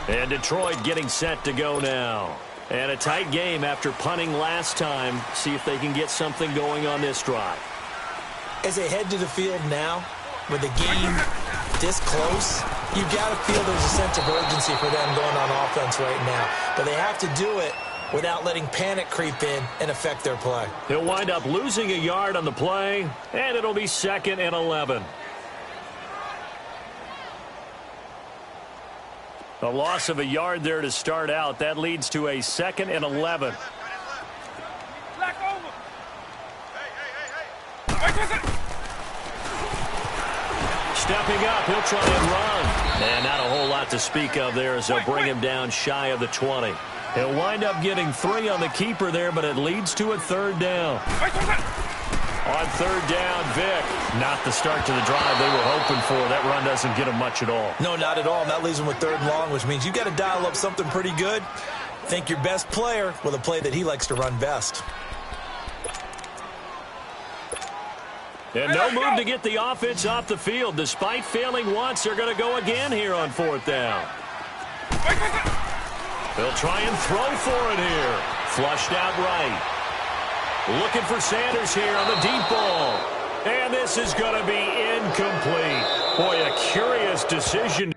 And Detroit getting set to go now. And a tight game after punting last time. See if they can get something going on this drive. As they head to the field now, with the game this close, you've got to feel there's a sense of urgency for them going on offense right now. But they have to do it without letting panic creep in and affect their play. He'll wind up losing a yard on the play, and it'll be 2nd and 11. A loss of a yard there to start out. That leads to a 2nd and 11. Black over. Hey. Stepping up, he'll try and run. And not a whole lot to speak of there as they'll bring him down shy of the 20. He'll wind up getting 3 on the keeper there, but it leads to a 3rd down. On 3rd down, Vic. Not the start to the drive they were hoping for. That run doesn't get them much at all. No, not at all. And that leaves them with 3rd and long, which means you've got to dial up something pretty good. Think your best player with a play that he likes to run best. And no move to get the offense off the field. Despite failing once, they're going to go again here on 4th down. They'll try and throw for it here. Flushed out right. Looking for Sanders here on the deep ball. And this is going to be incomplete. Boy, a curious decision.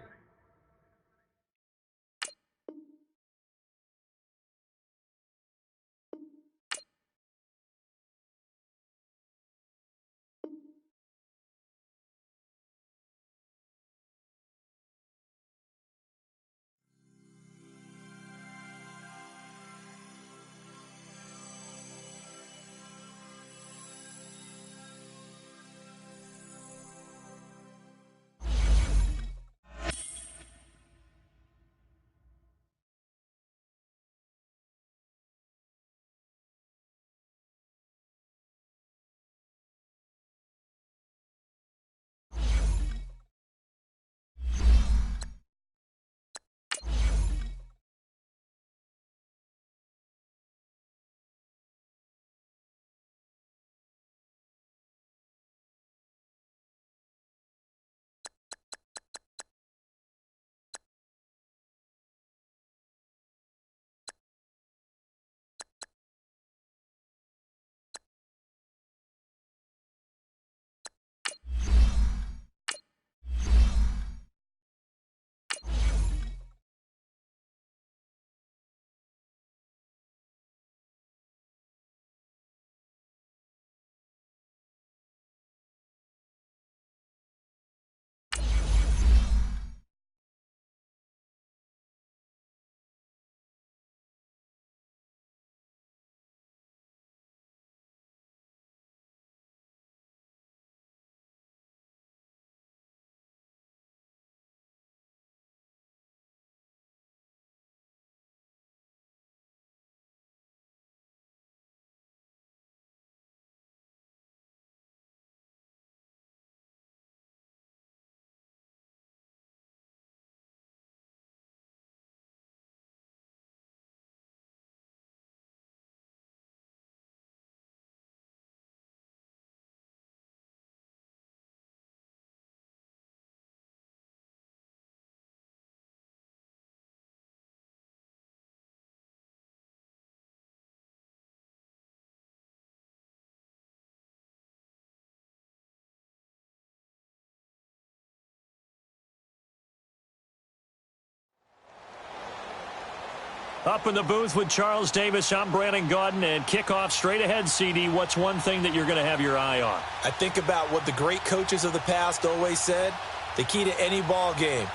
Up in the booth with Charles Davis, I'm Brandon Gaudin, and kickoff straight ahead, CD. What's one thing that you're going to have your eye on? I think about what the great coaches of the past always said. The key to any ball game.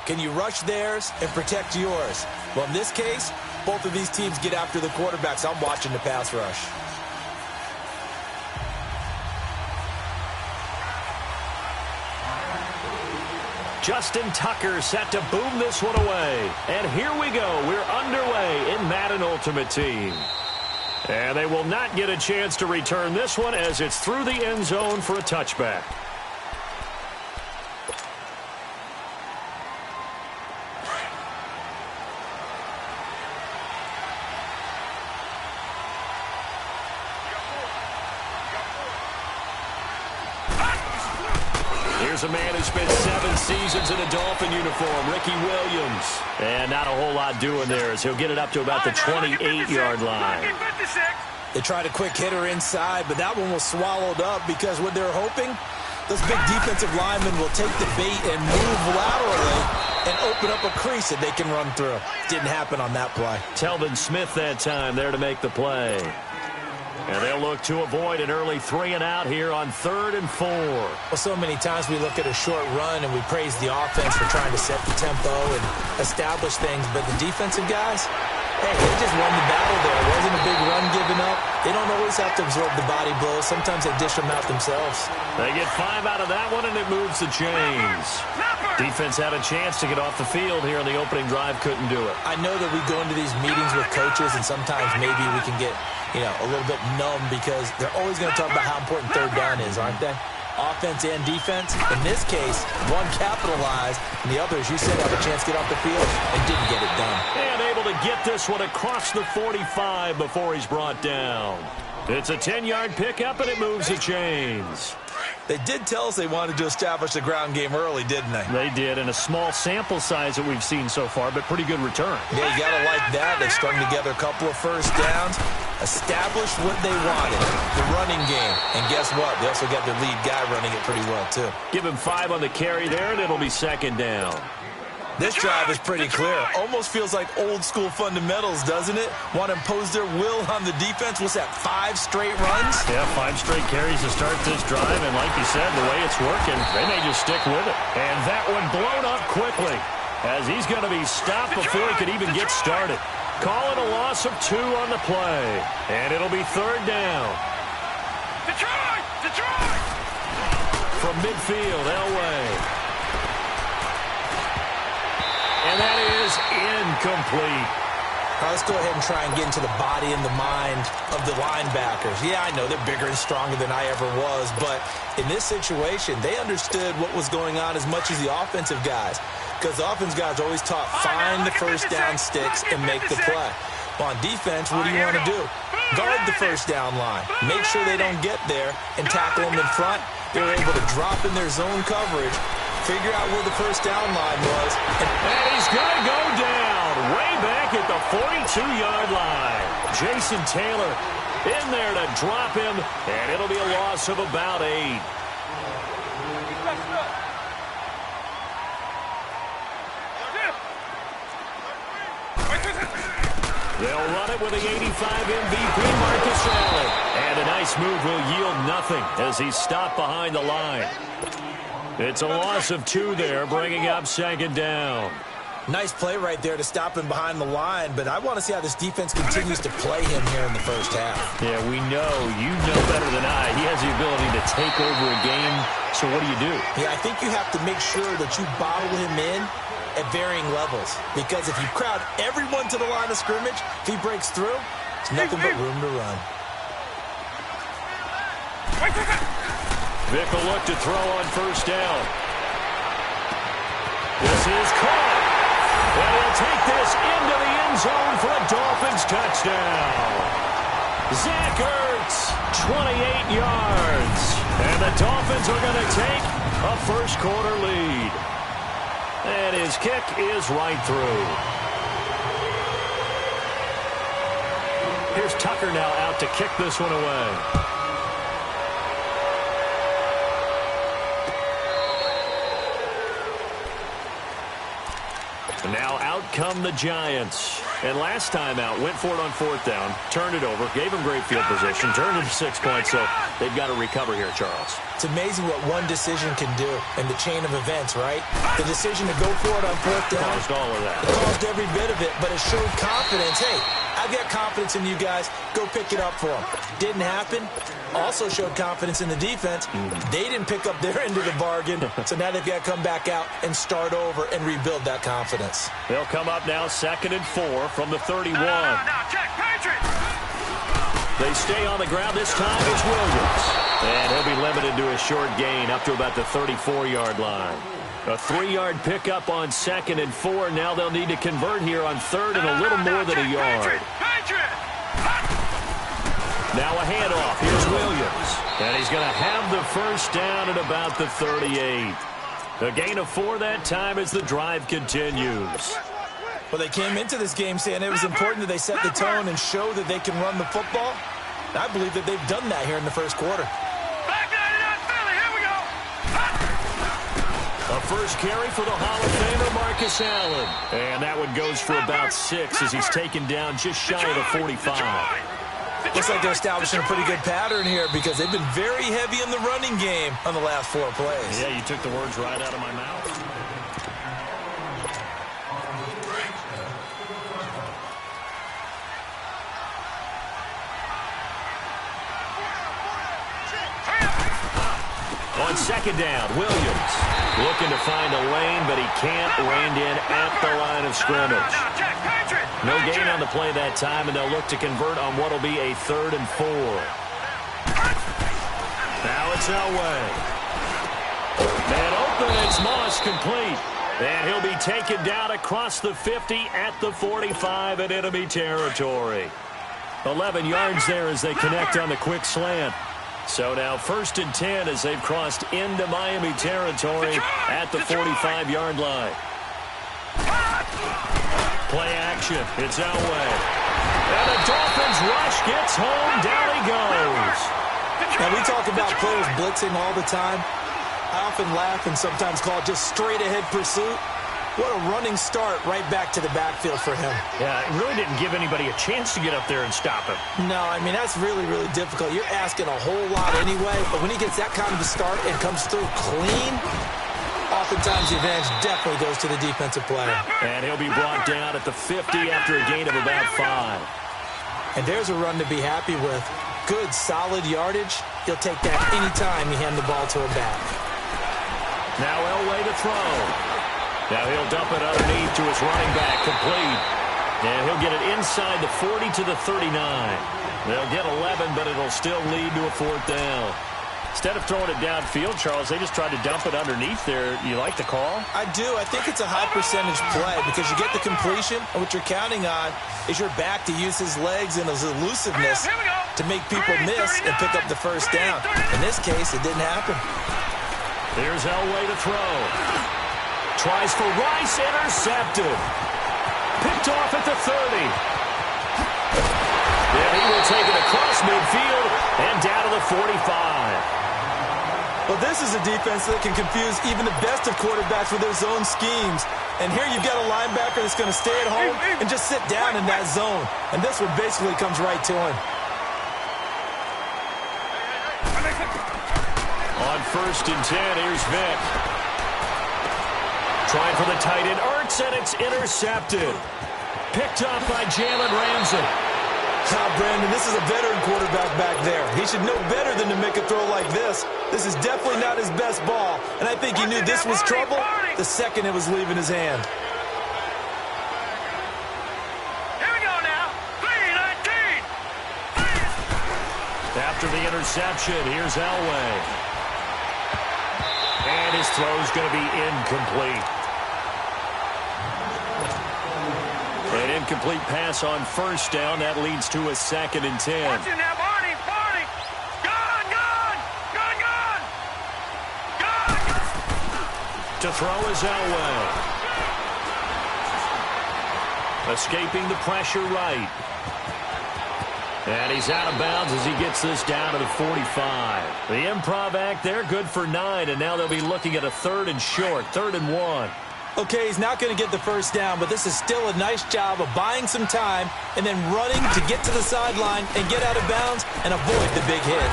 Can you rush theirs and protect yours? Well, in this case, both of these teams get after the quarterbacks. I'm watching the pass rush. Justin Tucker set to boom this one away. And here we go. We're underway in Madden Ultimate Team. And they will not get a chance to return this one as it's through the end zone for a touchback. Here's a man who spent 7 seasons in a Dolphin uniform, Ricky Williams. And not a whole lot doing there as he'll get it up to about the 28-yard line. They tried a quick hitter inside, but that one was swallowed up because what they're hoping, those big defensive linemen will take the bait and move laterally and open up a crease that they can run through. Didn't happen on that play. Telvin Smith that time there to make the play. And they'll look to avoid an early 3-and-out here on 3rd and 4. Well, so many times we look at a short run and we praise the offense for trying to set the tempo and establish things, but the defensive guys, hey, they just won the battle there. It wasn't a big run given up. They don't always have to absorb the body blows. Sometimes they dish them out themselves. They get 5 out of that one, and it moves the chains. Defense had a chance to get off the field here in the opening drive, couldn't do it. I know that we go into these meetings with coaches, and sometimes maybe we can get, a little bit numb because they're always going to talk about how important 3rd down is, aren't they? Offense and defense. In this case, one capitalized, and the other, as you said, have a chance to get off the field and didn't get it done. And able to get this one across the 45 before he's brought down. It's a 10-yard pickup, and it moves the chains. They did tell us they wanted to establish the ground game early, didn't they? They did, and a small sample size that we've seen so far, but pretty good return. Yeah, you got to like that. They strung together a couple of first downs, established what they wanted, the running game. And guess what? They also got their lead guy running it pretty well, too. Give him 5 on the carry there, and it'll be 2nd down. This drive is pretty clear. Almost feels like old-school fundamentals, doesn't it? Want to impose their will on the defense. What's that, 5 straight runs? Yeah, 5 straight carries to start this drive. And like you said, the way it's working, they may just stick with it. And that one blown up quickly as he's going to be stopped before he could even get started. Call it a loss of 2 on the play. And it'll be 3rd down. Detroit! Detroit! From midfield, Elway. And that is incomplete. Now let's go ahead and try and get into the body and the mind of the linebackers. Yeah, I know they're bigger and stronger than I ever was, but in this situation, they understood what was going on as much as the offensive guys. Because the offensive guys are always taught, find the first down sticks and make the play. Well, on defense, what do you want to do? Guard the first down line. Make sure they don't get there and tackle them in front. They were able to drop in their zone coverage, figure out where the first down line was. And he's going to go down way back at the 42-yard line. Jason Taylor in there to drop him, and it'll be a loss of about 8. They'll run it with the 85 MVP, Marcus Allen. And a nice move will yield nothing as he's stopped behind the line. It's a loss of 2 there, bringing up 2nd down. Nice play right there to stop him behind the line, but I want to see how this defense continues to play him here in the first half. Yeah, we know. You know better than I. He has the ability to take over a game, so what do? Yeah, I think you have to make sure that you bottle him in at varying levels, because if you crowd everyone to the line of scrimmage, if he breaks through, it's nothing but room to run. Vick will look to throw on first down. This is caught. And he'll take this into the end zone for a Dolphins touchdown. Zach Ertz, 28 yards. And the Dolphins are going to take a first-quarter lead. And his kick is right through. Here's Tucker now out to kick this one away. Now out come the Giants. And last time out, went for it on 4th down, turned it over, gave him great field position, turned it to 6 points, so they've got to recover here, Charles. It's amazing what one decision can do in the chain of events, right? The decision to go for it on 4th down Caused all of that. It caused every bit of it, but it showed confidence. Hey, I I've got confidence in you guys. Go pick it up for them. Didn't happen. Also showed confidence in the defense. They didn't pick up their end of the bargain, so now they've got to come back out and start over and rebuild that confidence. They'll come up now 2nd and 4 from the 31. Now, check, Patriots! They stay on the ground. This time it's Williams. And he'll be limited to a short gain up to about the 34-yard line. A 3-yard pickup on 2nd and 4. Now they'll need to convert here on 3rd and a little more than a yard. Now a handoff. Here's Williams. And he's going to have the first down at about the 38. A gain of 4 that time as the drive continues. Well, they came into this game saying it was important that they set the tone and show that they can run the football. And I believe that they've done that here in the first quarter. A first carry for the Hall of Famer, Marcus Allen. And that one goes for about 6 as he's taken down just shy of the 45. Looks like they're establishing a pretty good pattern here because they've been very heavy in the running game on the last 4 plays. Yeah, you took the words right out of my mouth. On 2nd down, Williams looking to find a lane, but he can't. Reined in at the line of scrimmage. No gain on the play that time, and they'll look to convert on what will be a 3rd and 4. Now it's Elway. And open, it's Moss complete. And he'll be taken down across the 50 at the 45 in enemy territory. 11 yards there as they connect on the quick slant. So now 1st and 10 as they've crossed into Miami territory at the 45-yard line. Play action. It's Elway. And the Dolphins rush gets home. Down he goes. Now, we talk about players blitzing all the time. I often laugh and sometimes call it just straight-ahead pursuit. What a running start right back to the backfield for him. Yeah, it really didn't give anybody a chance to get up there and stop him. No, I mean, that's really, really difficult. You're asking a whole lot anyway, but when he gets that kind of a start and comes through clean, oftentimes the advantage definitely goes to the defensive player. And he'll be brought down at the 50 after a gain of about 5. And there's a run to be happy with. Good, solid yardage. He'll take that anytime you hand the ball to a back. Now Elway to throw. Now he'll dump it underneath to his running back, complete. And he'll get it inside the 40 to the 39. They'll get 11, but it'll still lead to a 4th down. Instead of throwing it downfield, Charles, they just tried to dump it underneath there. You like the call? I do. I think it's a high percentage play because you get the completion, and what you're counting on is your back to use his legs and his elusiveness to make people miss and pick up the first down. In this case, it didn't happen. Here's Elway to throw. Tries for Rice, intercepted. Picked off at the 30. And he will take it across midfield and down to the 45. Well, this is a defense that can confuse even the best of quarterbacks with their zone schemes. And here you've got a linebacker that's going to stay at home and just sit down in that zone. And this one basically comes right to him. On 1st and 10, here's Vick. Trying for the tight end, Ertz, and it's intercepted. Picked up by Jalen Ramsey. Brandon, this is a veteran quarterback back there. He should know better than to make a throw like this. This is definitely not his best ball, and I think he knew this was trouble the second it was leaving his hand. Here we go now. 3-19. After the interception, here's Elway. And his throw's going to be incomplete. An incomplete pass on 1st down. That leads to a 2nd and 10. Watch it now, Barney. Gone. To throw is Elway. Escaping the pressure right. And he's out of bounds as he gets this down to the 45. The improv act there, good for 9, and now they'll be looking at a 3rd and short, 3rd and 1. Okay, he's not going to get the first down, but this is still a nice job of buying some time and then running to get to the sideline and get out of bounds and avoid the big hit.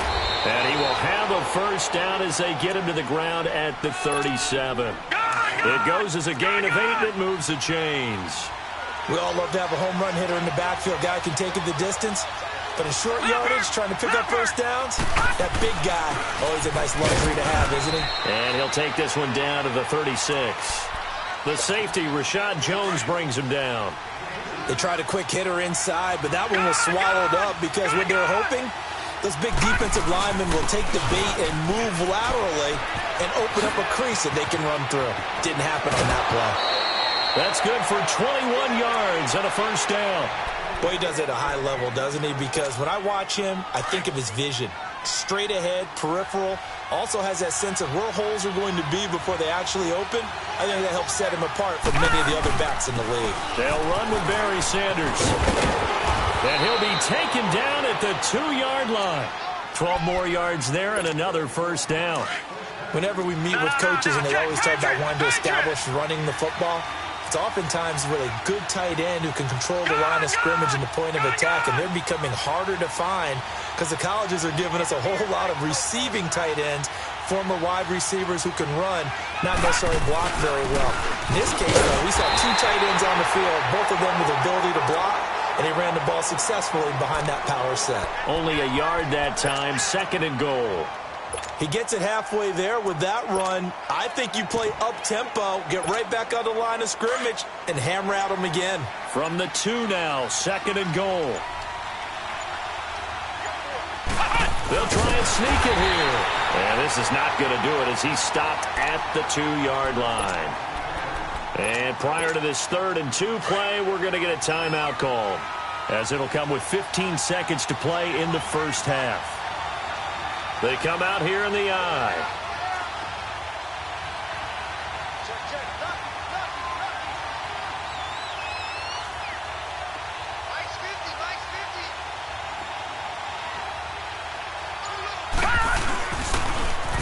And he will have a first down as they get him to the ground at the 37. It goes as a gain of 8, and it moves the chains. We all love to have a home run hitter in the backfield. Guy can take it the distance. But in short yardage, trying to pick up first downs, that big guy, always a nice luxury to have, isn't he? And he'll take this one down to the 36. The safety, Rashad Jones, brings him down. They tried a quick hitter inside, but that one was swallowed up because what they're hoping, those big defensive linemen will take the bait and move laterally and open up a crease that they can run through. Didn't happen on that play. That's good for 21 yards and a first down. Boy, he does it at a high level, doesn't he? Because when I watch him, I think of his vision. Straight ahead, peripheral. Also has that sense of where holes are going to be before they actually open. I think that helps set him apart from many of the other backs in the league. They'll run with Barry Sanders. And he'll be taken down at the 2-yard line. 12 more yards there and another first down. Whenever we meet with coaches and they always talk about wanting to establish running the football, it's oftentimes with a good tight end who can control the line of scrimmage and the point of attack, and they're becoming harder to find because the colleges are giving us a whole lot of receiving tight ends, former wide receivers who can run, not necessarily block very well. In this case, though, we saw 2 tight ends on the field, both of them with the ability to block, and he ran the ball successfully behind that power set. Only a yard that time, 2nd and goal. He gets it halfway there with that run. I think you play up-tempo, get right back on the line of scrimmage, and hammer at him again. From the 2 now, 2nd and goal. They'll try and sneak it here. And this is not going to do it as he's stopped at the 2-yard line. And prior to this 3rd and 2 play, we're going to get a timeout call, as it'll come with 15 seconds to play in the first half. They come out here in the eye.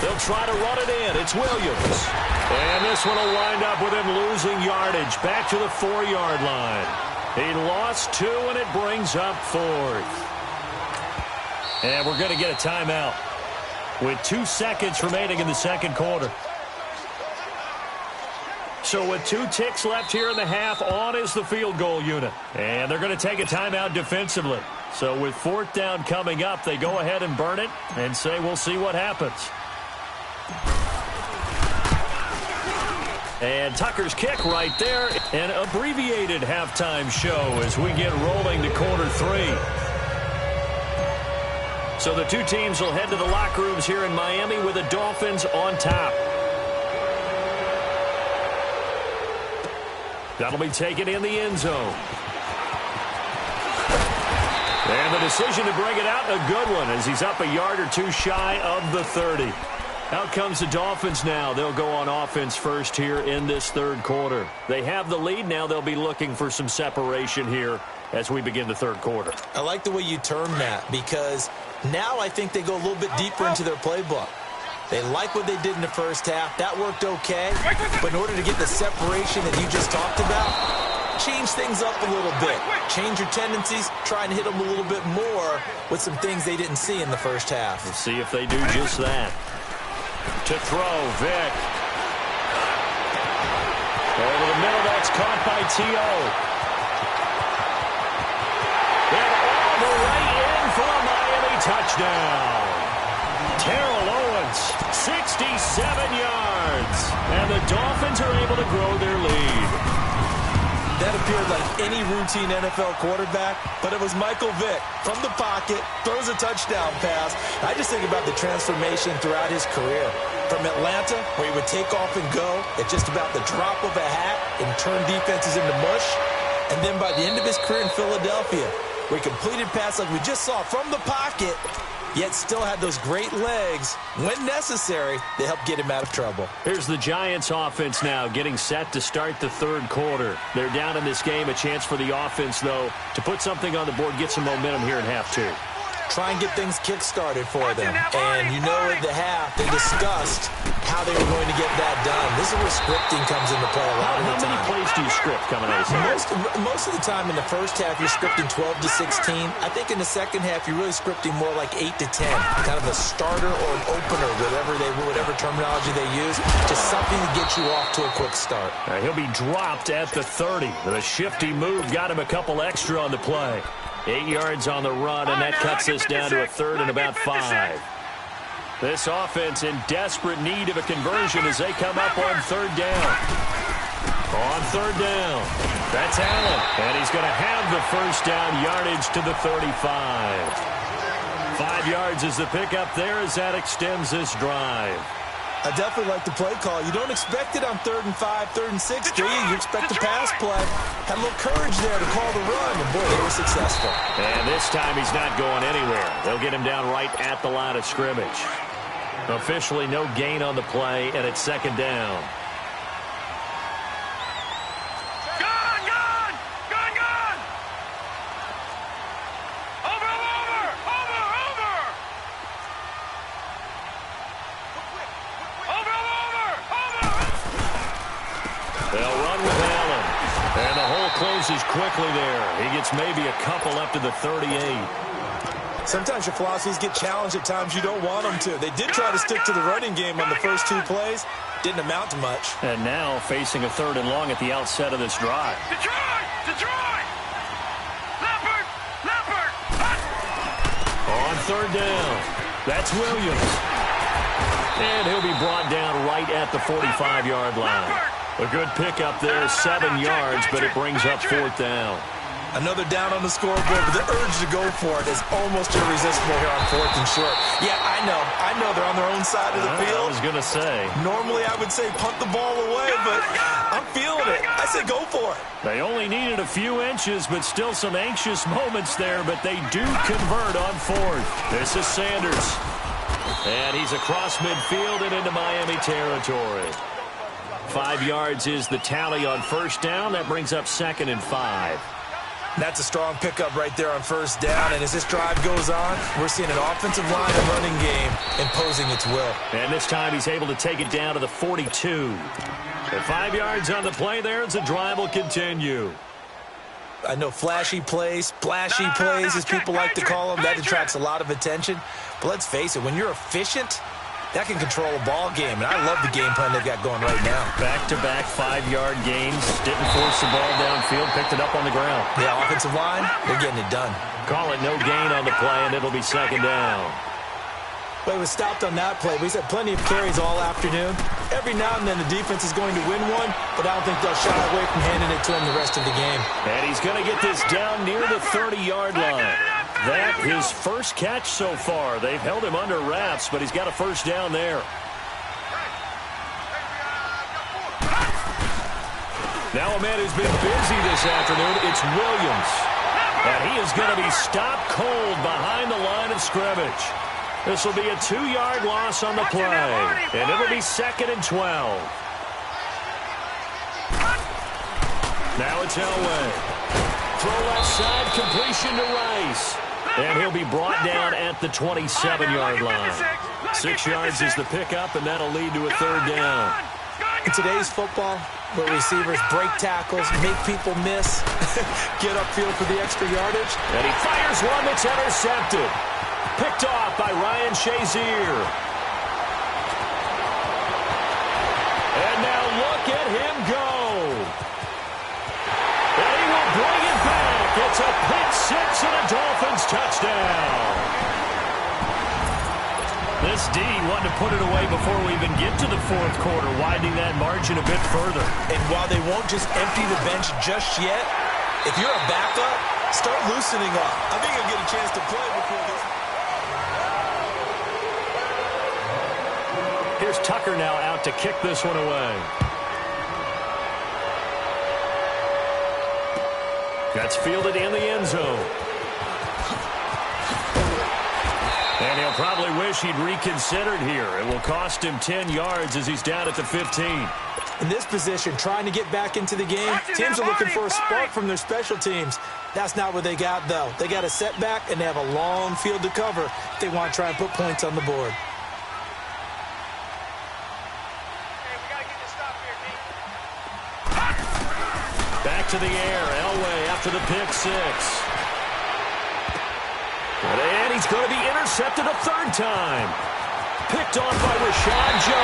They'll try to run it in. It's Williams. And this one will wind up with him losing yardage back to the 4-yard line. He lost 2, and it brings up 4th. And we're going to get a timeout with 2 seconds remaining in the second quarter. So with 2 ticks left here in the half, on is the field goal unit. And they're going to take a timeout defensively. So with 4th down coming up, they go ahead and burn it and say we'll see what happens. And Tucker's kick right there. An abbreviated halftime show as we get rolling to quarter 3. So the 2 teams will head to the locker rooms here in Miami with the Dolphins on top. That'll be taken in the end zone. And the decision to bring it out, a good one, as he's up a yard or 2 shy of the 30. Out comes the Dolphins now. They'll go on offense first here in this 3rd quarter. They have the lead. Now they'll be looking for some separation here as we begin the 3rd quarter. I like the way you term that, because now I think they go a little bit deeper into their playbook. They like what they did in the first half. That worked okay. But in order to get the separation that you just talked about, change things up a little bit. Change your tendencies. Try and hit them a little bit more with some things they didn't see in the first half. Let's see if they do just that. To throw, Vick. Over the middle, that's caught by T.O. And all the way in for a Miami touchdown. Terrell Owens, 67 yards. And the Dolphins are able to grow their lead. That appeared like any routine NFL quarterback, but it was Michael Vick from the pocket, throws a touchdown pass. I just think about the transformation throughout his career. From Atlanta, where he would take off and go at just about the drop of a hat and turn defenses into mush. And then by the end of his career in Philadelphia, where he completed passes like we just saw from the pocket, yet still had those great legs, when necessary, to help get him out of trouble. Here's the Giants offense now getting set to start the 3rd quarter. They're down in this game. A chance for the offense, though, to put something on the board, get some momentum here in half 2. try and get things kick-started for them. And you know at the half, they discussed how they were going to get that done. This is where scripting comes into play a lot of the time. How many plays do you script coming out of the Most of the time in the first half, you're scripting 12 to 16. I think in the second half, you're really scripting more like 8 to 10. Kind of a starter or an opener, whatever terminology they use. Just something to get you off to a quick start. He'll be dropped at the 30. The shifty move got him a couple extra on the play. 8 yards on the run, and that cuts this down to a third and about 5. This offense in desperate need of a conversion as they come up on third down. On third down, that's Allen, and he's going to have the first down yardage to the 35. 5 yards is the pickup there as that extends this drive. I definitely like the play call. You don't expect it on 3rd and 5, 3rd and 6, do you? You expect the pass play. Had a little courage there to call the run, and boy, they were successful. And this time he's not going anywhere. They'll get him down right at the line of scrimmage. Officially no gain on the play, and it's second down. Closes quickly there. He gets maybe a couple up to the 38. Sometimes your philosophies get challenged at times you don't want them to. They did try to stick to the running game on the first 2 plays. Didn't amount to much. And now facing a 3rd and long at the outset of this drive. Detroit! Leopard! On 3rd down, that's Williams. And he'll be brought down right at the 45-yard line. A good pickup there, 7 yards, but it brings up 4th down. Another down on the scoreboard, but the urge to go for it is almost irresistible here on 4th and short. Yeah, I know they're on their own side of the field. I was going to say. Normally I would say punt the ball away, but I'm feeling it. I say go for it. They only needed a few inches, but still some anxious moments there, but they do convert on 4th. This is Sanders. And he's across midfield and into Miami territory. 5 yards is the tally on first down. That brings up 2nd and 5. That's a strong pickup right there on first down. And as this drive goes on, we're seeing an offensive line and running game imposing its will. And this time he's able to take it down to the 42. And 5 yards on the play there as the drive will continue. I know flashy plays, splashy plays, as people like to call them, that attracts a lot of attention. But let's face it, when you're efficient, that can control a ball game, and I love the game plan they've got going right now. Back-to-back 5-yard gains. Didn't force the ball downfield, picked it up on the ground. Yeah, offensive line, they're getting it done. Call it no gain on the play, and it'll be 2nd down. But it was stopped on that play. He's had plenty of carries all afternoon. Every now and then the defense is going to win one, but I don't think they'll shy away from handing it to him the rest of the game. And he's going to get this down near the 30-yard line. That his first catch so far. They've held him under wraps, but he's got a first down there. Now a man who's been busy this afternoon, it's Williams. And he is going to be stopped cold behind the line of scrimmage. This will be a 2-yard loss on the play. And it'll be 2nd and 12. Now it's Elway. Throw left side, completion to Rice. And he'll be brought down at the 27-yard line. 6 yards is the pickup, and that'll lead to a 3rd down. In today's football, where receivers break tackles, make people miss, get upfield for the extra yardage. And he fires one that's intercepted. Picked off by Ryan Shazier. And now look at him go. And he will bring it back. It's a pick six and a Dolphins touchdown. This D wanted to put it away before we even get to the 4th quarter, widening that margin a bit further. And while they won't just empty the bench just yet, if you're a backup, start loosening up. I think you'll get a chance to play before this. Here's Tucker now out to kick this one away. That's fielded in the end zone. And He'll probably wish he'd reconsidered here. It will cost him 10 yards as he's down at the 15. In this position, trying to get back into the game, teams are looking for a spark from their special teams. That's not what they got, though. They got a setback, and they have a long field to cover if they want to try and put points on the board. Back to the air. Elway after the pick six. And he's going to be intercepted a third time. Picked off by Rashad Jones.